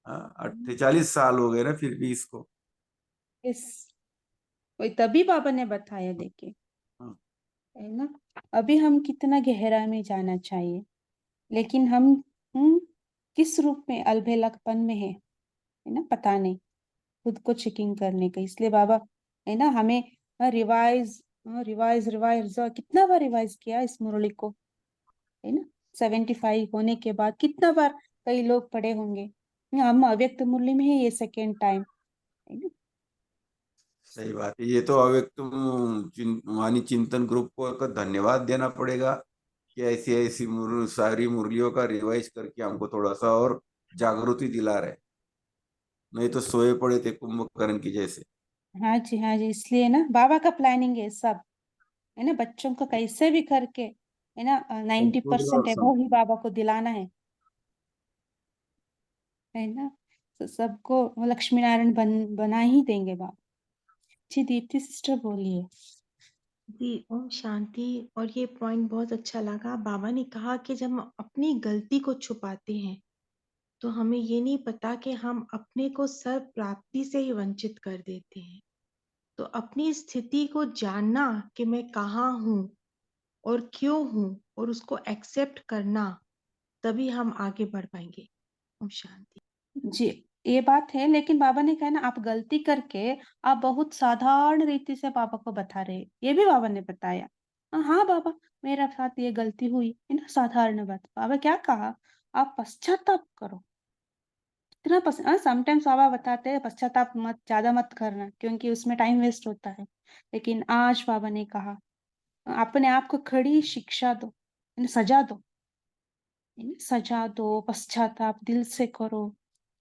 हाँ, 48 साल हो गए ना फिर भी इसको। इस वही तभी बाबा ने बताया, देखिए, हाँ। है ना। अभी हम कितना गहरा में जाना चाहिए, लेकिन हम किस रूप में अलबेलापन में है ना, पता नहीं, खुद को चेकिंग करने का। इसलिए बाबा है ना हमें रिवाइज रिवाइज रिवाइज कितना बार रिवाइज किया इस मुरली को, है ना। 75 होने के बाद कितना बार कई लोग पढ़े होंगे। हम अव्यक्त मुरली में है ये सेकेंड टाइम, है ना। सही बात है। ये तो अव्यक्त वाणी चिंतन ग्रुप को धन्यवाद देना पड़ेगा कि ऐसी ऐसी सारी मुरलियों का रिवाइज करके हमको थोड़ा सा और जागृति दिला रहे, नहीं तो सोए पड़े थे कुंभकर्ण की जैसे। हाँ जी, हाँ जी, इसलिए ना बाबा का प्लानिंग है सब, है ना। बच्चों को कैसे भी करके, है ना, 90% और एबो ही बाबा को दिलाना है ना। तो सबको वो लक्ष्मी नारायण बना ही देंगे बाबा। जी दीप्ति सिस्टर बोलिए। जी ओम शांति। और ये पॉइंट बहुत अच्छा लगा। बाबा ने कहा कि जब हम अपनी गलती को छुपाते हैं तो हमें ये नहीं पता कि हम अपने को सर्व प्राप्ति से ही वंचित कर देते हैं। तो अपनी स्थिति को जानना कि मैं कहाँ हूँ और क्यों हूँ और उसको एक्सेप्ट करना, तभी हम आगे बढ़ पाएंगे। ओम शांति। जी ये बात है, लेकिन बाबा ने कहा ना आप गलती करके आप बहुत साधारण रीति से पापा को बता रहे, ये भी बाबा ने बताया। हाँ बाबा, मेरा साथ ये गलती हुई है ना, साधारण बात। बाबा क्या कहा, आप पश्चाताप करो। इतना समटाइम्स बाबा बताते हैं पश्चाताप मत ज्यादा मत करना, क्योंकि उसमें टाइम वेस्ट होता है। लेकिन आज बाबा ने कहा अपने आप को खड़ी शिक्षा दो, सजा दो, सजा दो, पश्चाताप दिल से करो।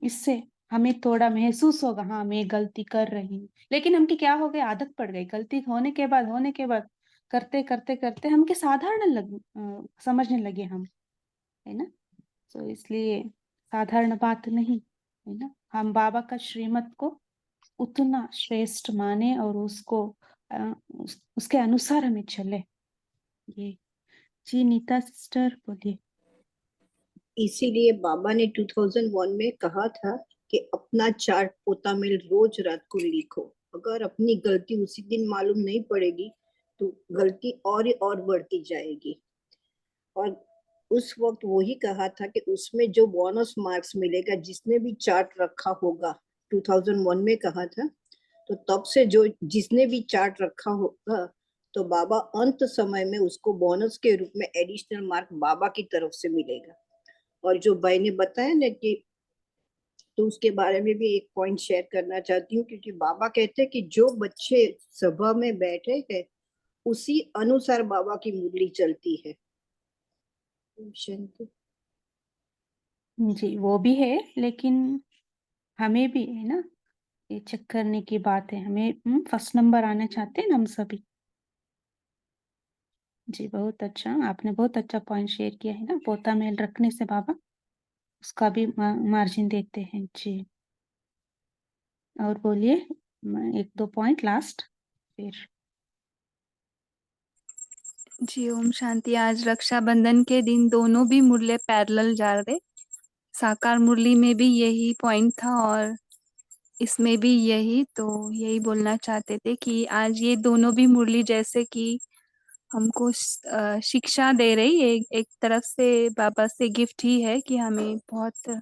इससे हमें थोड़ा महसूस होगा हाँ मैं गलती कर रही हूँ। लेकिन हमकी क्या हो गई, आदत पड़ गई, गलती होने के बाद करते करते करते हमके साधारण समझने लगे हम, है ना। तो इसलिए साधारण बात नहीं, है ना। हम बाबा का श्रीमत को उतना श्रेष्ठ माने और उसको उसके अनुसार हमें चले। ये जी नीता सिस्टर बोलिए। इसीलिए बाबा ने 2001 में कहा था कि अपना चार्ट पोता में रोज रात को लिखो। अगर अपनी गलती उसी दिन मालूम नहीं पड़ेगी तो गलती और बढ़ती जाएगी। और उस वक्त वही कहा था कि उसमें जो बोनस मार्क्स मिलेगा जिसने भी चार्ट रखा होगा, 2001 में कहा था। तो तब से जो जिसने भी चार्ट रखा होगा तो बाबा अंत समय में उसको बोनस के रूप में एडिशनल मार्क बाबा की तरफ से मिलेगा। और जो भाई ने बताया ना कि, तो उसके बारे में भी एक पॉइंट शेयर करना चाहती हूँ, क्योंकि बाबा कहते हैं कि जो बच्चे सभा में बैठे हैं उसी अनुसार बाबा की मुरली चलती है। शांति। जी वो भी है, लेकिन हमें भी है ना ये चेक करने की बात है। हमें फर्स्ट नंबर आना चाहते हैं ना हम सभी। जी बहुत अच्छा, आपने बहुत अच्छा पॉइंट शेयर किया है ना, पोता मेल रखने से बाबा उसका भी मार्जिन देते हैं। जी और बोलिए, एक दो पॉइंट लास्ट फिर। जी ओम शांति। आज रक्षाबंधन के दिन दोनों भी मुरली पैरेलल जा रहे। साकार मुरली में भी यही पॉइंट था और इसमें भी यही, तो यही बोलना चाहते थे कि आज ये दोनों भी मुरली जैसे कि हमको शिक्षा दे रही है, एक तरफ से बाबा से गिफ्ट ही है कि हमें बहुत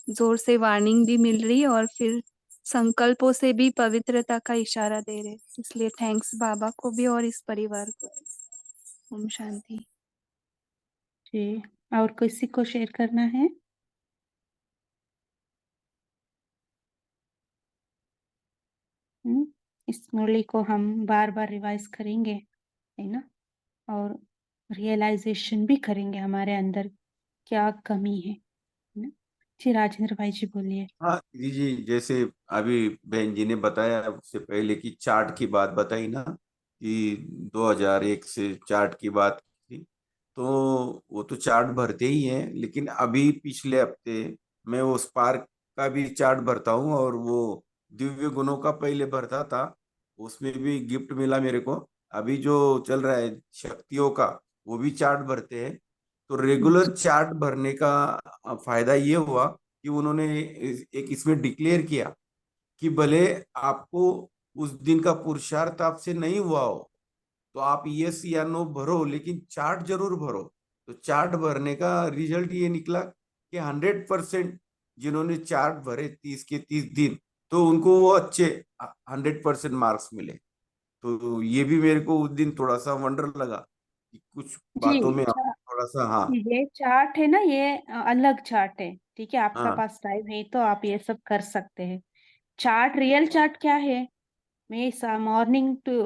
जोर से वार्निंग भी मिल रही है और फिर संकल्पों से भी पवित्रता का इशारा दे रहे। इसलिए थैंक्स बाबा को भी और इस परिवार को। ओम शांति। जी और किसी को शेयर करना है? इस मुरली को हम बार बार रिवाइज करेंगे, है ना, और रियलाइजेशन भी करेंगे हमारे अंदर क्या कमी है ना। जी राजेंद्र भाई जी बोलिए। हाँ दीदी जी, जैसे अभी बहन जी ने बताया उससे पहले की चार्ट की बात बताई ना कि 2001 से चार्ट की बात थी, तो वो तो चार्ट भरते ही हैं, लेकिन अभी पिछले हफ्ते मैं वो स्पार्क का भी चार्ट भरता हूँ और वो दिव्य गुणों का पहले भरता था, उसमें भी गिफ्ट मिला मेरे को। अभी जो चल रहा है शक्तियों का, वो भी चार्ट भरते हैं। तो रेगुलर चार्ट भरने का फायदा ये हुआ कि उन्होंने एक इसमें डिक्लेयर किया कि भले आपको उस दिन का पुरुषार्थ आपसे नहीं हुआ हो तो आप यस या नो भरो, लेकिन चार्ट जरूर भरो। तो चार्ट भरने का रिजल्ट ये निकला कि 100% जिन्होंने चार्ट भरे 30 के 30 दिन, तो उनको वो अच्छे 100% मार्क्स मिले। तो ये भी मेरे को उस दिन थोड़ा सा वंडर लगा कि कुछ बातों जी में थोड़ा सा। हाँ ये चार्ट है ना, ये अलग चार्ट है। ठीक है, आपका हाँ पास टाइम है तो आप ये सब कर सकते हैं। चार्ट, रियल चार्ट क्या है? मैं मॉर्निंग टू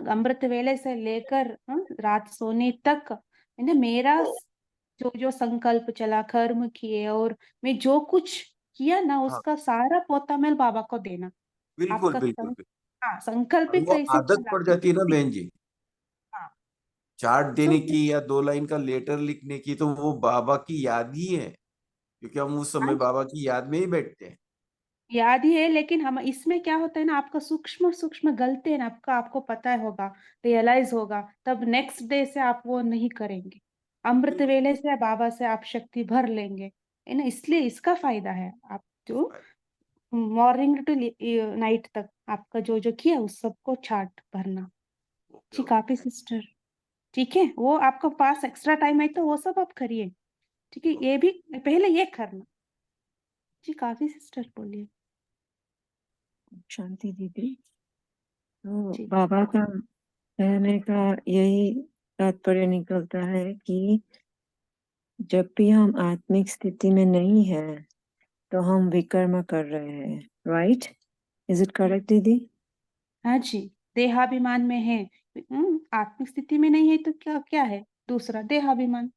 अमृत वेले से लेकर रात सोने तक है ना, मेरा जो जो संकल्प चला, कर्म किए, और मैं जो कुछ किया ना, हाँ, उसका सारा पोतामेल बाबा को देना। बिल्कुल आपका बिल्कुल बिल्कुल। हाँ, और संकल्पित वो कैसे आदत चला। पड़ जाती है ना बहन जी, हाँ चार्ट तो देने की या 2 लाइन का लेटर लिखने की, तो वो बाबा की याद ही है, क्योंकि हम उस समय हाँ, बाबा की याद में ही बैठते हैं। याद ही है, लेकिन हम इसमें क्या होता है ना, आपका सूक्ष्म सूक्ष्म गलती है ना, आपको पता होगा, रियलाइज होगा, तब नेक्स्ट डे से आप वो नहीं करेंगे। अमृत बिल्कुल। वेले से बाबा से आप शक्ति भर लेंगे, है ना। इसलिए इसका फायदा है, आप जो मॉर्निंग टू नाइट तक आपका जो जो किया उस सबको चार्ट भरना। ओके जी, ओके। काफी सिस्टर। ठीक है, वो आपका पास एक्स्ट्रा टाइम है तो वो सब आप करिए। ठीक है, ये भी पहले ये करना। जी, काफी सिस्टर, बोलिए। शांति दीदी, तो जी बाबा का कहने का यही तात्पर्य निकलता है कि जब भी हम आत्मिक स्थिति में नहीं है तो हम विकर्म कर रहे हैं, राइट? इज इट करेक्ट दीदी? हाँ जी, देहाभिमान में है। आत्मिक स्थिति में नहीं है तो क्या क्या है? दूसरा देहाभिमान,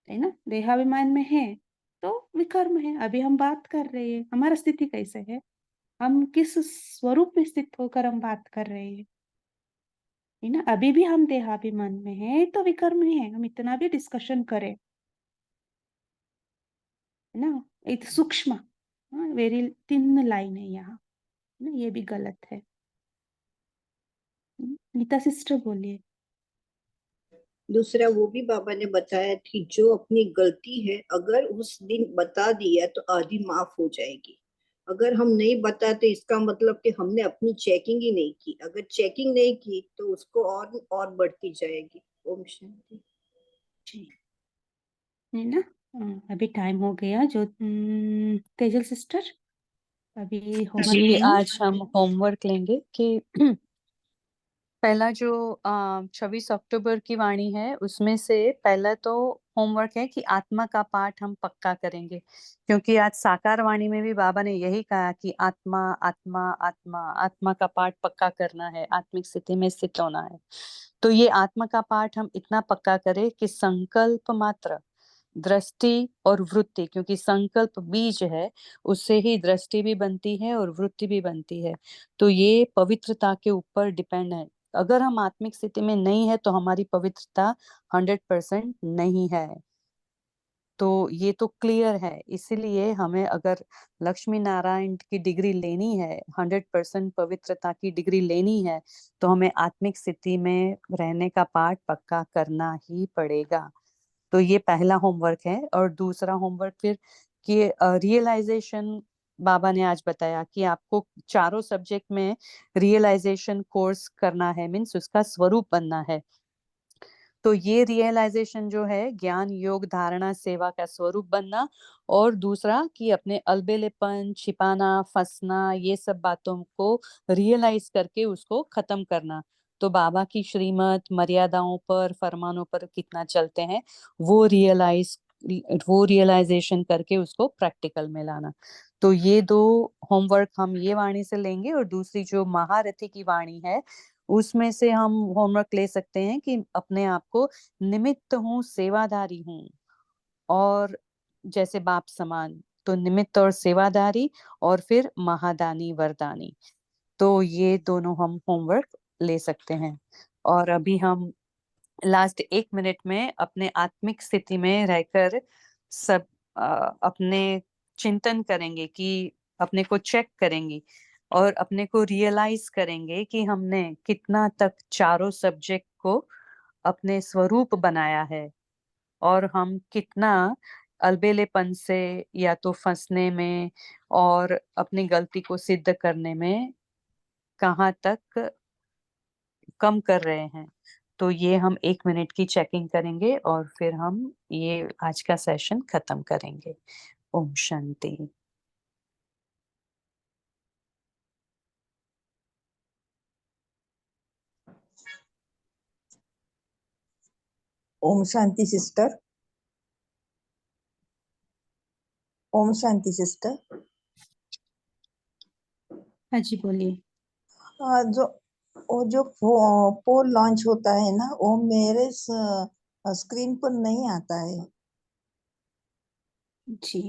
है ना। देहाभिमान में है तो विकर्म है। अभी हम बात कर रहे हैं हमारा स्थिति कैसे है, हम किस स्वरूप में स्थित होकर हम बात कर रहे हैं, है ना। अभी भी हम देहाभिमान में है तो विकर्म है, हम इतना भी डिस्कशन करें, है ना। एक सूक्ष्म, वेरी थिन लाइन है यहाँ, है ना, ये भी गलत है। गीता सिस्टर, बोलिए। दूसरा वो भी बाबा ने बताया कि जो अपनी गलती है अगर उस दिन बता दिया तो आधी माफ हो जाएगी। अगर हम नहीं बताते इसका मतलब कि हमने अपनी चेकिंग ही नहीं की, अगर चेकिंग नहीं की तो उसको और बढ़ती जाएगी। ओम शांति। जी, है ना। अभी टाइम हो गया, जो तेजल सिस्टर अभी होमवर्क जी, लेंगे। आज हम होमवर्क लेंगे कि पहला जो 26 अक्टूबर की वाणी है उसमें से पहला तो होमवर्क है कि आत्मा का पाठ हम पक्का करेंगे, क्योंकि आज साकार वाणी में भी बाबा ने यही कहा कि आत्मा आत्मा आत्मा, आत्मा का पाठ पक्का करना है, आत्मिक स्थिति में स्थित होना है। तो ये आत्मा का पाठ हम इतना पक्का करें कि संकल्प मात्र, दृष्टि और वृत्ति, क्योंकि संकल्प बीज है, उससे ही दृष्टि भी बनती है और वृत्ति भी बनती है। तो ये पवित्रता के ऊपर डिपेंड है। अगर हम आत्मिक स्थिति में नहीं है तो हमारी पवित्रता 100% नहीं है। तो ये तो क्लियर है। इसीलिए हमें अगर लक्ष्मी नारायण की डिग्री लेनी है, 100% पवित्रता की डिग्री लेनी है, तो हमें आत्मिक स्थिति में रहने का पाठ पक्का करना ही पड़ेगा। तो ये पहला होमवर्क है। और दूसरा होमवर्क फिर कि रियलाइजेशन, बाबा ने आज बताया कि आपको चारों सब्जेक्ट में रियलाइजेशन कोर्स करना है, मीन्स उसका स्वरूप बनना है। तो ये रियलाइजेशन जो है, ज्ञान योग धारणा सेवा का स्वरूप बनना, और दूसरा कि अपने अलबेलेपन, छिपाना, फंसना, ये सब बातों को रियलाइज करके उसको खत्म करना। तो बाबा की श्रीमत, मर्यादाओं पर, फरमानों पर कितना चलते हैं, वो रियलाइजेशन करके उसको प्रैक्टिकल में लाना। तो ये दो होमवर्क हम ये वाणी से लेंगे। और दूसरी जो महारथी की वाणी है उसमें से हम होमवर्क ले सकते हैं कि अपने आप को निमित्त हूँ, सेवादारी हूँ, और जैसे बाप समान, तो निमित्त और सेवादारी, और फिर महादानी वरदानी। तो ये दोनों हम होमवर्क ले सकते हैं। और अभी हम लास्ट 1 मिनट में अपने आत्मिक स्थिति में रहकर सब अपने चिंतन करेंगे, कि अपने को चेक करेंगे और अपने को रियलाइज करेंगे कि हमने कितना तक चारों सब्जेक्ट को अपने स्वरूप बनाया है, और हम कितना अलबेलेपन से या तो फंसने में और अपनी गलती को सिद्ध करने में कहाँ तक कम कर रहे हैं। तो ये हम 1 मिनट की चेकिंग करेंगे और फिर हम ये आज का सेशन खत्म करेंगे। ओम शांति। ओम शांति सिस्टर। ओम शांति सिस्टर। हाँ जी बोलिए। जो वो जो पोल लॉन्च होता है ना, वो मेरे स्क्रीन पर नहीं आता है। जी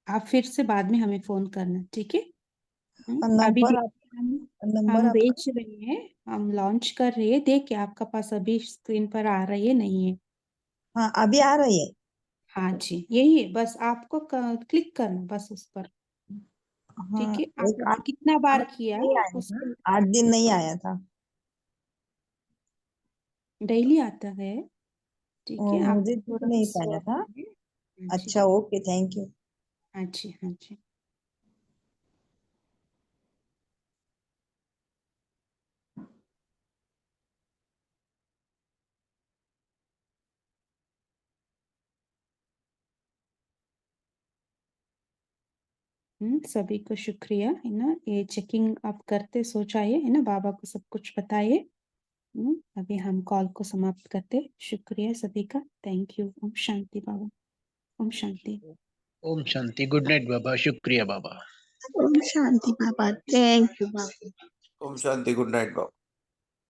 आप फिर से बाद में हमें फोन करना, ठीक है? अभी नंबर देखिए हम नंबर आपका बेच रहे हैं, हम लॉन्च कर रहे हैं। देखिए आपका पास अभी स्क्रीन पर आ रही है नहीं है? हाँ अभी आ रही है। हाँ जी यही है, बस आपको क्लिक करना बस उस पर, हाँ ठीक है? एक आप कितना बार किया नहीं आया उस था, पर? 8 दिन नहीं आया था। डेली आता है, ठीक है? मुझे आपको दिख थोड़ा नहीं पाया था। प्रॉब्लम है। हाँ जी अच्छा ओके, थैंक यू। हाँ जी हाँ जी। सभी को शुक्रिया, है ना? ये चेकिंग आप करते सो जाइए, है ना? बाबा को सब कुछ बताइए। अभी हम कॉल को समाप्त करते। शुक्रिया सभी का, थैंक यू। ओम शांति बाबा। ओम शांति। ओम शांति। गुड नाइट बाबा। शुक्रिया बाबा। ओम शांति बाबा, थैंक यू बाबा। ओम शांति, गुड नाइट बाबा।